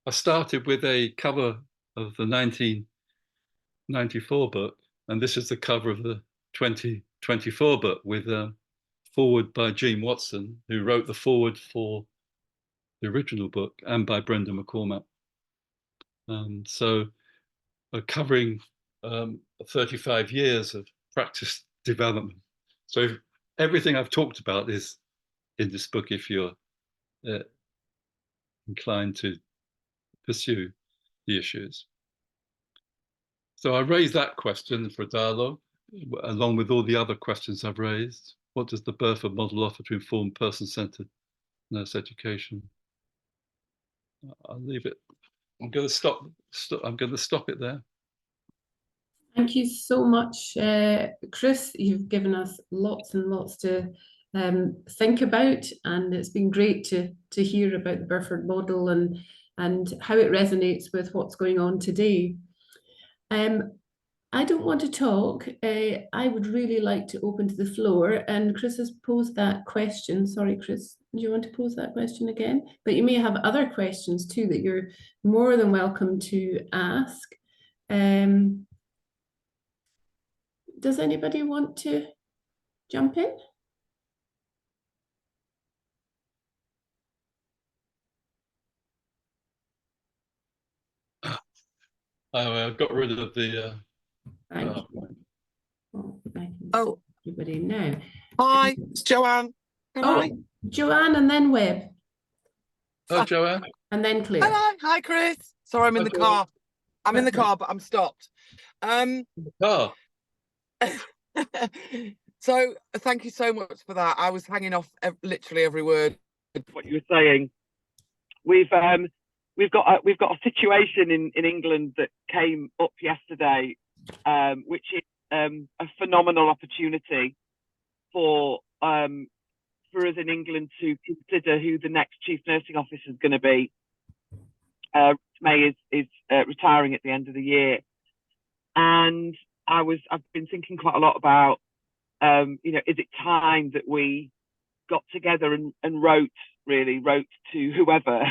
Speaker 1: started with a cover of the 1994 book, and this is the cover of the 2024 book with a foreword by Jean Watson, who wrote the foreword for the original book, and by Brenda McCormack. So covering 35 years of practice development. So everything I've talked about is in this book if you're inclined to pursue the issues. So I raised that question for dialogue, along with all the other questions I've raised. What does the Burford model offer to inform person-centered nurse education? I'll leave it. I'm going to stop it there.
Speaker 3: Thank you so much, Chris. You've given us lots and lots to think about, and it's been great to hear about the Burford model and how it resonates with what's going on today. I don't want to talk. I would really like to open to the floor, and Chris has posed that question. Sorry, Chris, do you want to pose that question again? But you may have other questions too that you're more than welcome to ask. Does anybody want to jump in?
Speaker 1: I got rid of the.
Speaker 3: Thank you. Oh, I can see
Speaker 4: Oh,
Speaker 3: everybody now.
Speaker 4: hi, it's Joanne. Can I?
Speaker 3: Joanne and then Webb
Speaker 1: Oh, Joanne.
Speaker 3: and then Claire.
Speaker 4: Hello, hi, Chris. Sorry, I'm in the car. I'm in the car, but I'm stopped.
Speaker 1: Oh.
Speaker 4: So thank you so much for that. I was hanging off literally every word of what you were saying. We've got a situation in England that came up yesterday, which is a phenomenal opportunity for us in England to consider who the next chief nursing officer is going to be. May is retiring at the end of the year, and I've been thinking quite a lot about is it time that we got together and wrote to whoever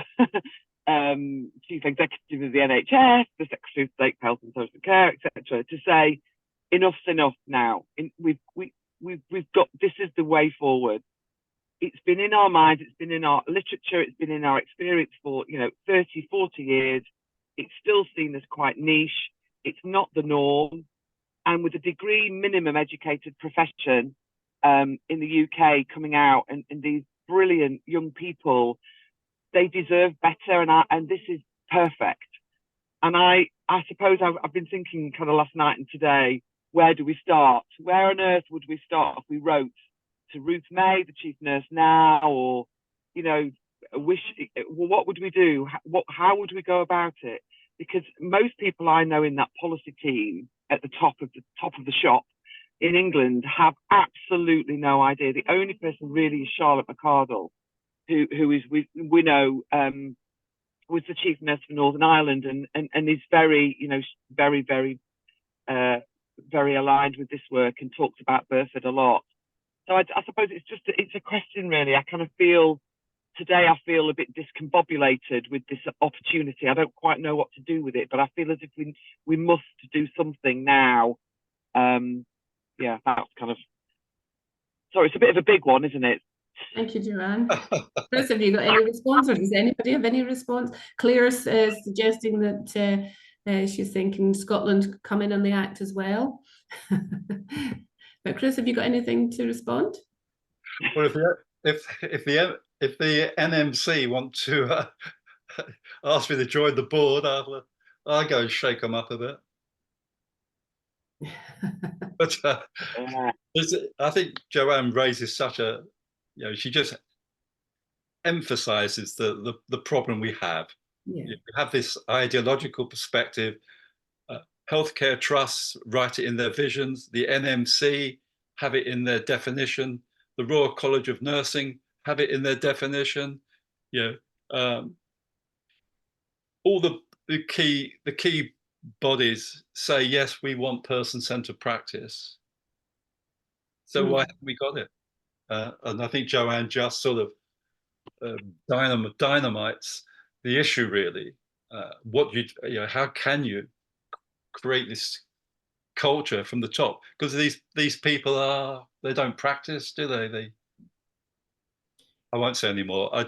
Speaker 4: chief executive of the NHS, the Secretary of State for Health and Social Care, etc., to say enough's enough now. We've got, this is the way forward. It's been in our minds, it's been in our literature, it's been in our experience for 30, 40 years. It's still seen as quite niche. It's not the norm. And with a degree minimum educated profession in the UK coming out, and these brilliant young people, they deserve better, and this is perfect. And I suppose I've been thinking kind of last night and today, where do we start? Where on earth would we start if we wrote to Ruth May, the chief nurse now, or what would we do? How would we go about it? Because most people I know in that policy team at the top of the shop in England have absolutely no idea. The only person really is Charlotte McCardle, who is we know was the chief nurse for Northern Ireland and is very very aligned with this work and talks about Burford a lot. So I suppose it's a question really. I kind of feel today I feel a bit discombobulated with this opportunity. I don't quite know what to do with it, but I feel as if we must do something now. Yeah, that's kind of. Sorry, it's a bit of a big one, isn't it?
Speaker 3: Thank you, Joanne. Chris, have you got any response, or does anybody have any response? Claire's suggesting that she's thinking Scotland come in on the act as well. But Chris, have you got anything to respond?
Speaker 1: Well, if the NMC want to ask me to join the board, I'll go and shake them up a bit. But I think Joanne raises such a, she just emphasizes the problem we have.
Speaker 3: Yeah.
Speaker 1: You have this ideological perspective. Healthcare trusts write it in their visions. The NMC have it in their definition. The Royal College of Nursing have it in their definition. All the key bodies say, yes, we want person-centered practice. So why haven't we got it? And I think Joanne just sort of dynamites the issue, really. How can you create this culture from the top? Because these people they don't practice, do they? I won't say anymore. I'll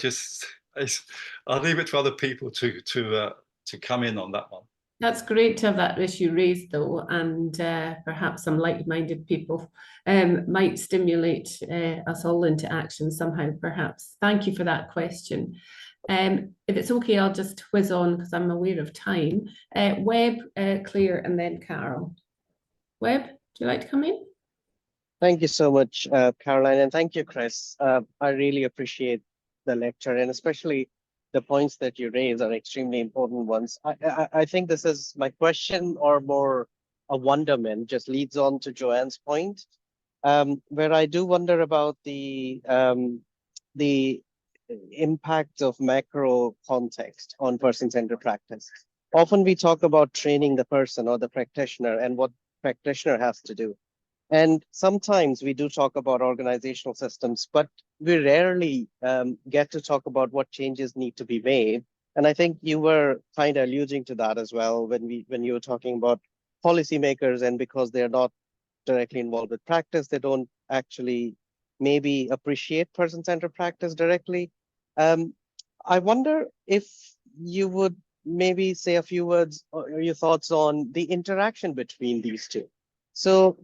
Speaker 1: leave it to other people to come in on that one.
Speaker 3: That's great to have that issue raised, though, and perhaps some like-minded people might stimulate us all into action somehow, perhaps. Thank you for that question. If it's okay, I'll just whiz on because I'm aware of time. Webb, Claire, and then Carol. Webb, do you like to come in?
Speaker 5: Thank you so much, Caroline, and thank you, Chris. I really appreciate the lecture, and especially the points that you raise are extremely important ones. I think this is my question, or more a wonderment, just leads on to Joanne's point, where I do wonder about the impact of macro context on person-centered practice. Often we talk about training the person or the practitioner and what practitioner has to do. And sometimes we do talk about organizational systems, but we rarely get to talk about what changes need to be made. And I think you were kind of alluding to that as well when you were talking about policymakers, and because they're not directly involved with practice, they don't actually maybe appreciate person-centered practice directly. I wonder if you would maybe say a few words or your thoughts on the interaction between these two. So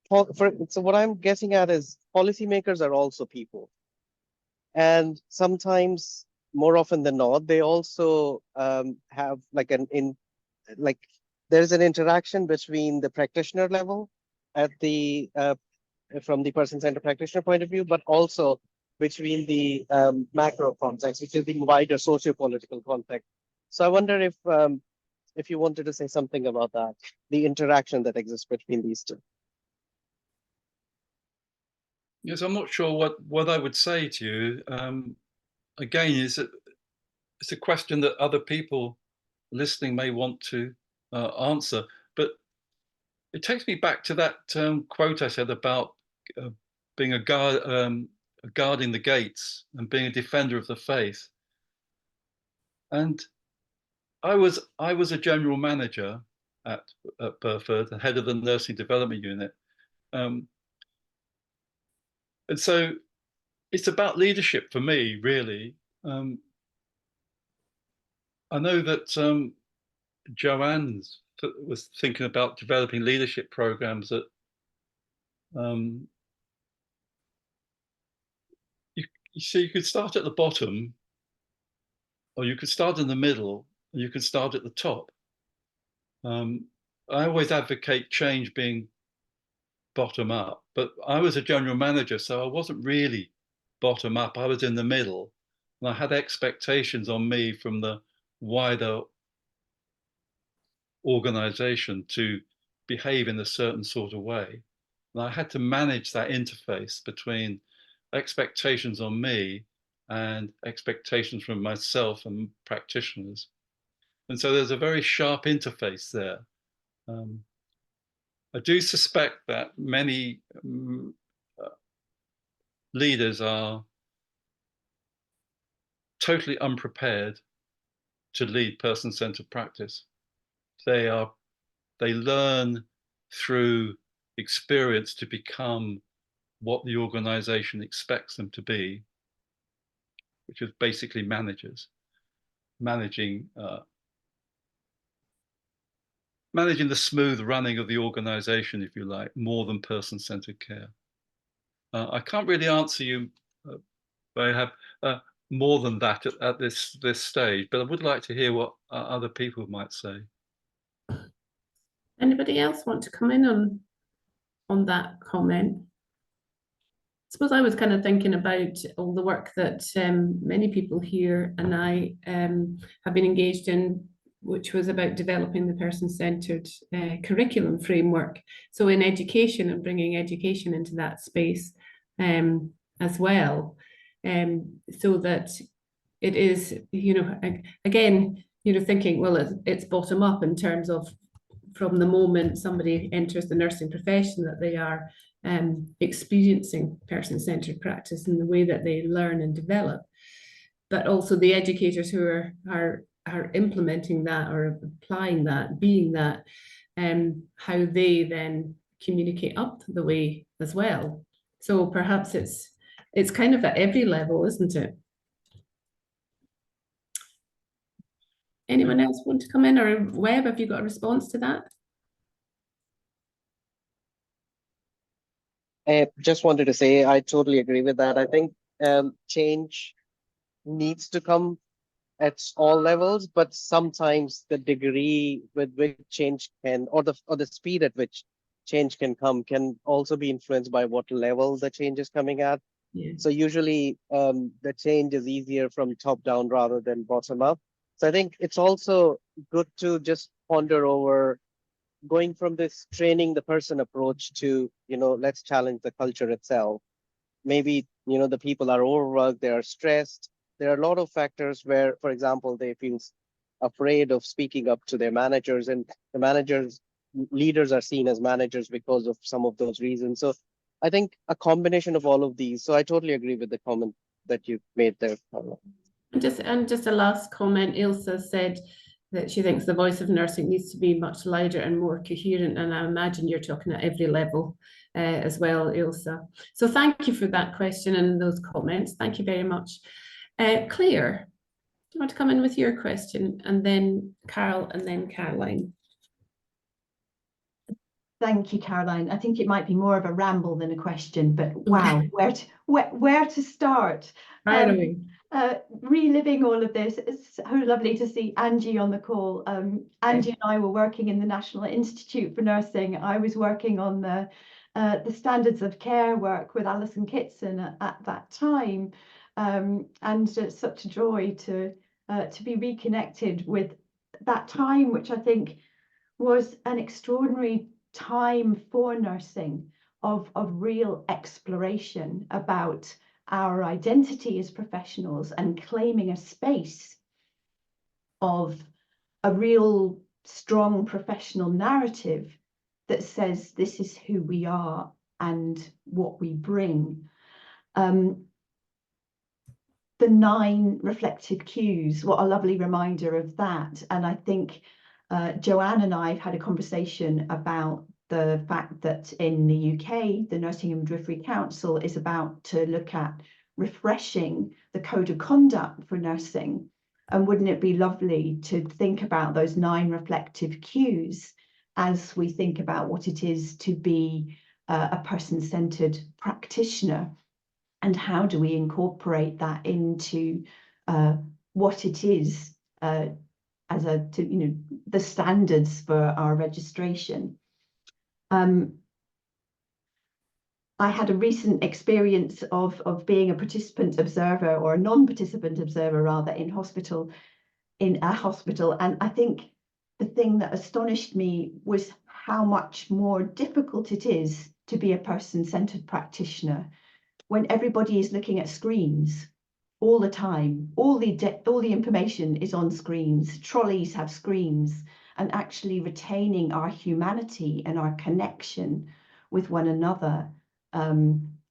Speaker 5: what I'm guessing at is policymakers are also people. And sometimes, more often than not, they also have there's an interaction between the practitioner level at the from the person-centered practitioner point of view, but also between the macro context, which is the wider socio-political context. So I wonder if you wanted to say something about that, the interaction that exists between these two.
Speaker 1: Yes, I'm not sure what I would say to you. Again, it's a question that other people listening may want to answer. But it takes me back to that quote I said about being a guarding the gates and being a defender of the faith. And I was a general manager at Burford, the head of the nursing development unit. And so it's about leadership for me, really. I know that Joanne was thinking about developing leadership programs that you could start at the bottom, or you could start in the middle, or you could start at the top. I always advocate change being bottom up, but I was a general manager, so I wasn't really bottom up. I was in the middle, and I had expectations on me from the wider organization to behave in a certain sort of way. And I had to manage that interface between expectations on me and expectations from myself and practitioners. And so there's a very sharp interface there. I do suspect that many leaders are totally unprepared to lead person-centered practice. They learn through experience to become what the organization expects them to be, which is basically managers, managing the smooth running of the organization, if you like, more than person-centered care. I can't really answer you, but I have more than that at this stage, but I would like to hear what other people might say.
Speaker 3: Anybody else want to come in on that comment? suppose I was kind of thinking about all the work that many people here and I have been engaged in, which was about developing the person-centered curriculum framework. So in education and bringing education into that space as well, so that it is, you know, again, you know, thinking, well, it's bottom up in terms of from the moment somebody enters the nursing profession that they are experiencing person-centered practice in the way that they learn and develop, but also the educators who are implementing that or applying that, being that, how they then communicate up the way as well. So perhaps it's kind of at every level, isn't it? Anyone else want to come in, or Webb, have you got a response to that?
Speaker 5: I just wanted to say I totally agree with that. I think change needs to come at all levels, but sometimes the degree with which change can, or the speed at which change can come, can also be influenced by what level the change is coming at.
Speaker 3: Yeah.
Speaker 5: So usually the change is easier from top down rather than bottom up. So I think it's also good to just ponder over going from this training the person approach to, you know, let's challenge the culture itself. Maybe, you know, the people are overworked, they are stressed. There are a lot of factors where, for example, they feel afraid of speaking up to their managers, and the leaders are seen as managers because of some of those reasons. So I think a combination of all of these. So I totally agree with the comment that you made there.
Speaker 3: And just a last comment, Ilse said that she thinks the voice of nursing needs to be much louder and more coherent. And I imagine you're talking at every level as well, Ilse. So thank you for that question and those comments. Thank you very much. Claire, do you want to come in with your question? And then Carol, and then Caroline.
Speaker 6: Thank you, Caroline. I think it might be more of a ramble than a question, but wow, where to start?
Speaker 3: Right away.
Speaker 6: Reliving all of this, it's so lovely to see Angie on the call. Angie and I were working in the National Institute for Nursing. I was working on the standards of care work with Alison Kitson at that time, and it's such a joy to be reconnected with that time, which I think was an extraordinary time for nursing of real exploration about our identity as professionals and claiming a space of a real strong professional narrative that says this is who we are and what we bring. The 9 reflective cues, what a lovely reminder of that. And I think Joanne and I have had a conversation about the fact that in the UK, the Nursing and Midwifery Council is about to look at refreshing the code of conduct for nursing. And wouldn't it be lovely to think about those 9 reflective cues as we think about what it is to be a person-centered practitioner, and how do we incorporate that into what it is as the standards for our registration. I had a recent experience of being a participant observer, or a non-participant observer rather, in a hospital, and I think the thing that astonished me was how much more difficult it is to be a person-centered practitioner when everybody is looking at screens all the time. All the information is on screens. Trolleys have screens, and actually retaining our humanity and our connection with one another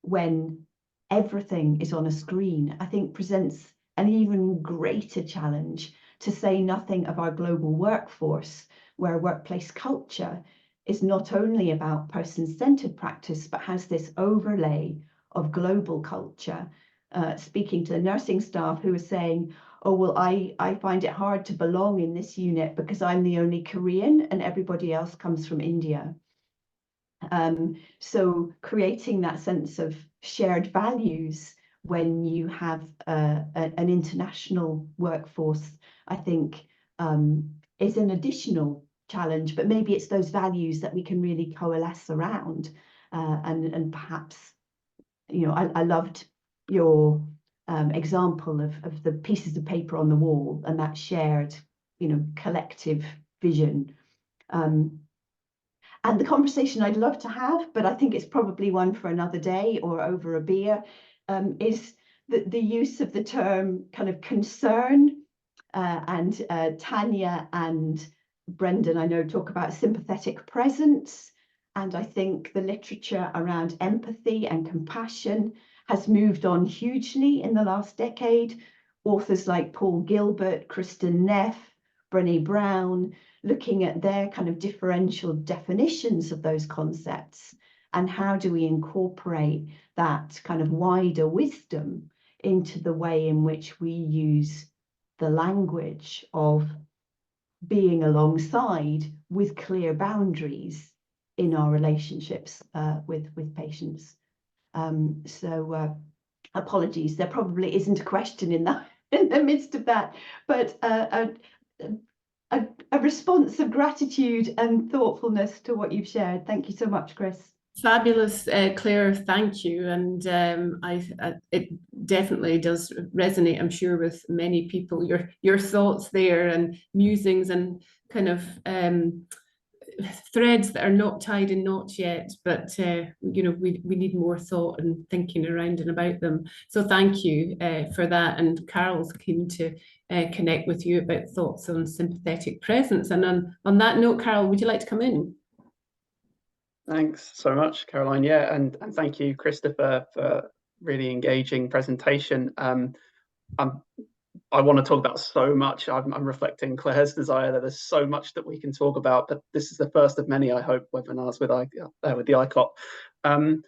Speaker 6: when everything is on a screen, I think presents an even greater challenge, to say nothing of our global workforce, where workplace culture is not only about person-centered practice, but has this overlay of global culture. Speaking to the nursing staff who are saying, oh, well, I find it hard to belong in this unit because I'm the only Korean and everybody else comes from India. So creating that sense of shared values when you have an international workforce, I think is an additional challenge, but maybe it's those values that we can really coalesce around and perhaps you know, I loved your example of the pieces of paper on the wall and that shared, you know, collective vision. And the conversation I'd love to have, but I think it's probably one for another day or over a beer, is the use of the term kind of concern. And Tanya and Brendan, I know, talk about sympathetic presence. And I think the literature around empathy and compassion has moved on hugely in the last decade. Authors like Paul Gilbert, Kristen Neff, Brené Brown, looking at their kind of differential definitions of those concepts and how do we incorporate that kind of wider wisdom into the way in which we use the language of being alongside with clear boundaries in our relationships with patients. So apologies, there probably isn't a question in the midst of that, but a response of gratitude and thoughtfulness to what you've shared. Thank you so much, Chris.
Speaker 3: Fabulous, Claire, thank you. And it definitely does resonate, I'm sure, with many people, your thoughts there and musings and kind of threads that are not tied in knots yet, but you know, we need more thought and thinking around and about them. So thank you for that. And Carol's keen to connect with you about thoughts on sympathetic presence. And on that note, Carol, would you like to come in?
Speaker 7: Thanks so much, Caroline. Yeah, and thank you, Christopher, for really engaging presentation. I want to talk about so much. I'm reflecting Claire's desire that there's so much that we can talk about, but this is the first of many, I hope, webinars with the ICoP. I'm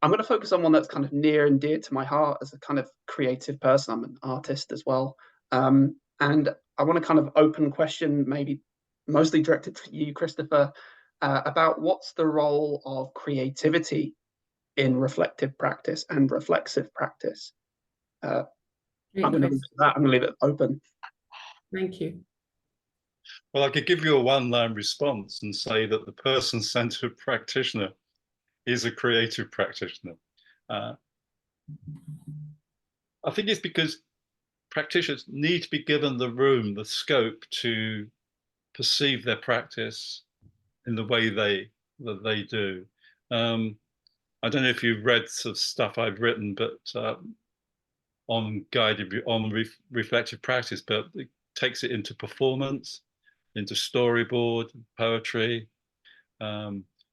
Speaker 7: going to focus on one that's kind of near and dear to my heart as a kind of creative person. I'm an artist as well. And I want to kind of open question, maybe mostly directed to you, Christopher, about what's the role of creativity in reflective practice and reflexive practice. I'm going to leave that. I'm going to leave it open.
Speaker 3: Thank you.
Speaker 1: Well, I could give you a one-line response and say that the person-centered practitioner is a creative practitioner. I think it's because practitioners need to be given the room, the scope to perceive their practice in the way that they do. I don't know if you've read some stuff I've written, but on reflective practice, but it takes it into performance, into storyboard, poetry,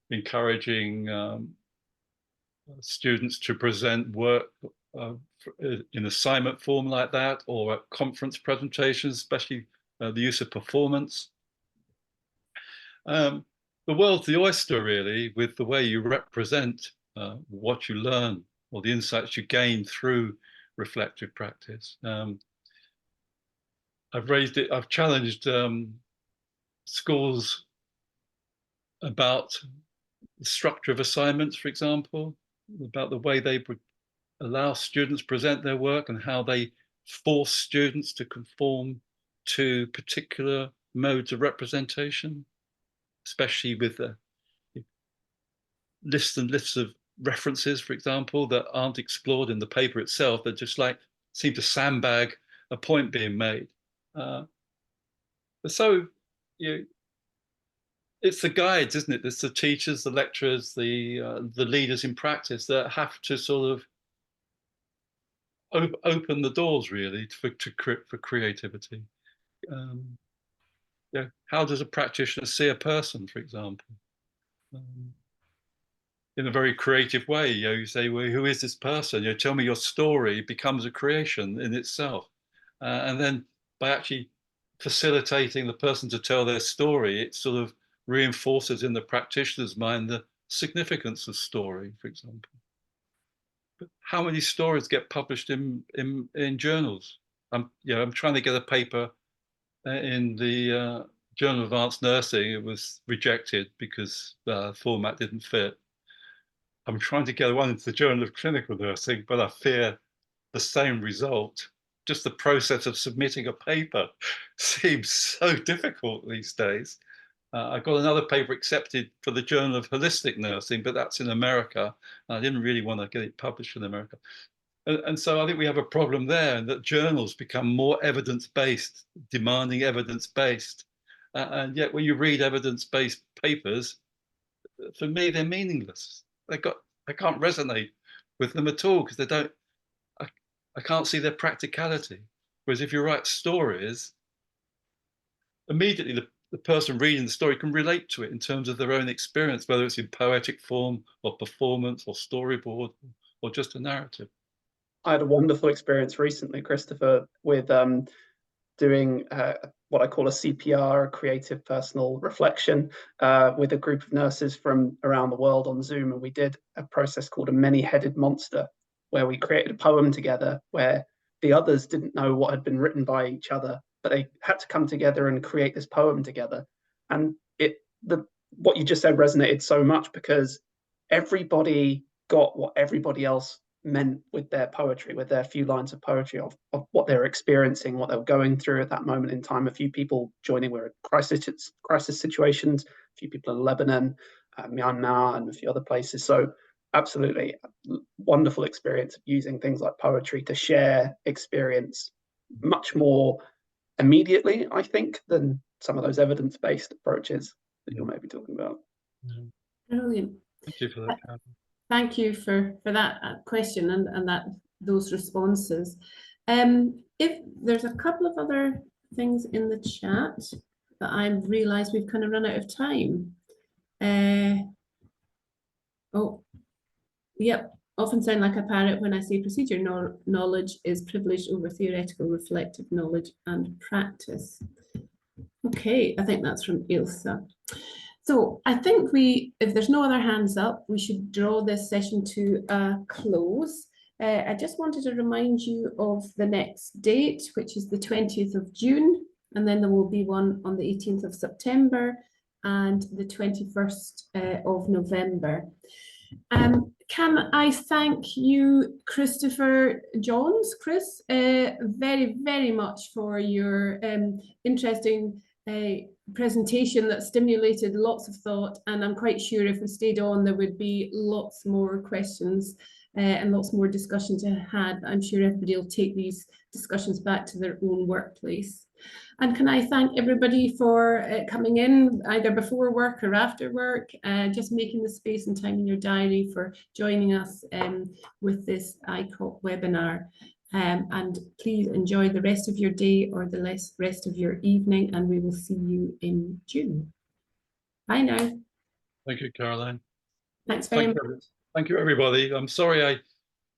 Speaker 1: encouraging students to present work in assignment form like that, or at conference presentations, especially the use of performance. The world's the oyster, really, with the way you represent what you learn or the insights you gain through reflective practice. I've challenged schools about the structure of assignments, for example, about the way they allow students present their work and how they force students to conform to particular modes of representation, especially with the lists and lists of references, for example, that aren't explored in the paper itself, that just like seem to sandbag a point being made. So it's the guides, isn't it? It's the teachers, the lecturers, the leaders in practice that have to sort of open the doors, really, for creativity. How does a practitioner see a person, for example? In a very creative way, you say, well, who is this person? Tell me your story. Becomes a creation in itself. And then by actually facilitating the person to tell their story, it sort of reinforces in the practitioner's mind the significance of story, for example. But how many stories get published in journals? I'm trying to get a paper in the Journal of Advanced Nursing. It was rejected because the format didn't fit. I'm trying to get one into the Journal of Clinical Nursing, but I fear the same result. Just the process of submitting a paper seems so difficult these days. I got another paper accepted for the Journal of Holistic Nursing, but that's in America. I didn't really want to get it published in America. And so I think we have a problem there, and that journals become more evidence-based, demanding evidence-based. And yet when you read evidence-based papers, for me, they're meaningless. I can't resonate with them at all, because I can't see their practicality. Whereas if you write stories, immediately the person reading the story can relate to it in terms of their own experience, whether it's in poetic form or performance or storyboard or just a narrative.
Speaker 7: I had a wonderful experience recently, Christopher, with doing what I call a CPR, a creative personal reflection, with a group of nurses from around the world on Zoom. And we did a process called a many-headed monster, where we created a poem together where the others didn't know what had been written by each other, but they had to come together and create this poem together. And what you just said resonated so much, because everybody got what everybody else meant with their poetry, with their few lines of poetry of what they were experiencing, what they were going through at that moment in time. A few people joining were crisis situations, a few people in Lebanon, Myanmar, and a few other places. So absolutely wonderful experience of using things like poetry to share experience much more immediately, I think, than some of those evidence-based approaches that you're maybe talking about.
Speaker 3: Brilliant.
Speaker 1: Thank you for that, Karen.
Speaker 3: Thank you for that question and those responses. If there's a couple of other things in the chat that I've realized we've kind of run out of time. Oh, yep. Often sound like a parrot when I say procedure knowledge is privileged over theoretical reflective knowledge and practice. Okay, I think that's from Ilsa. So I think if there's no other hands up, we should draw this session to a close. I just wanted to remind you of the next date, which is the 20th of June, and then there will be one on the 18th of September and the 21st of November. Can I thank you, Christopher Johns, Chris, very, very much for your interesting presentation that stimulated lots of thought, and I'm quite sure if we stayed on there would be lots more questions and lots more discussion to have. I'm sure everybody will take these discussions back to their own workplace. And can I thank everybody for coming in either before work or after work, just making the space and time in your diary for joining us with this ICoP webinar. And please enjoy the rest of your day or the rest of your evening, and we will see you in June. Bye now.
Speaker 1: Thank you, Caroline.
Speaker 3: Thanks very much.
Speaker 1: Thank you, everybody. I'm sorry I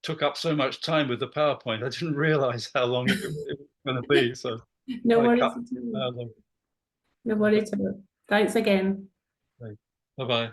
Speaker 1: took up so much time with the PowerPoint. I didn't realize how long it was going to be. So
Speaker 3: No worries at all. No worries at all. Thanks again.
Speaker 1: Bye-bye.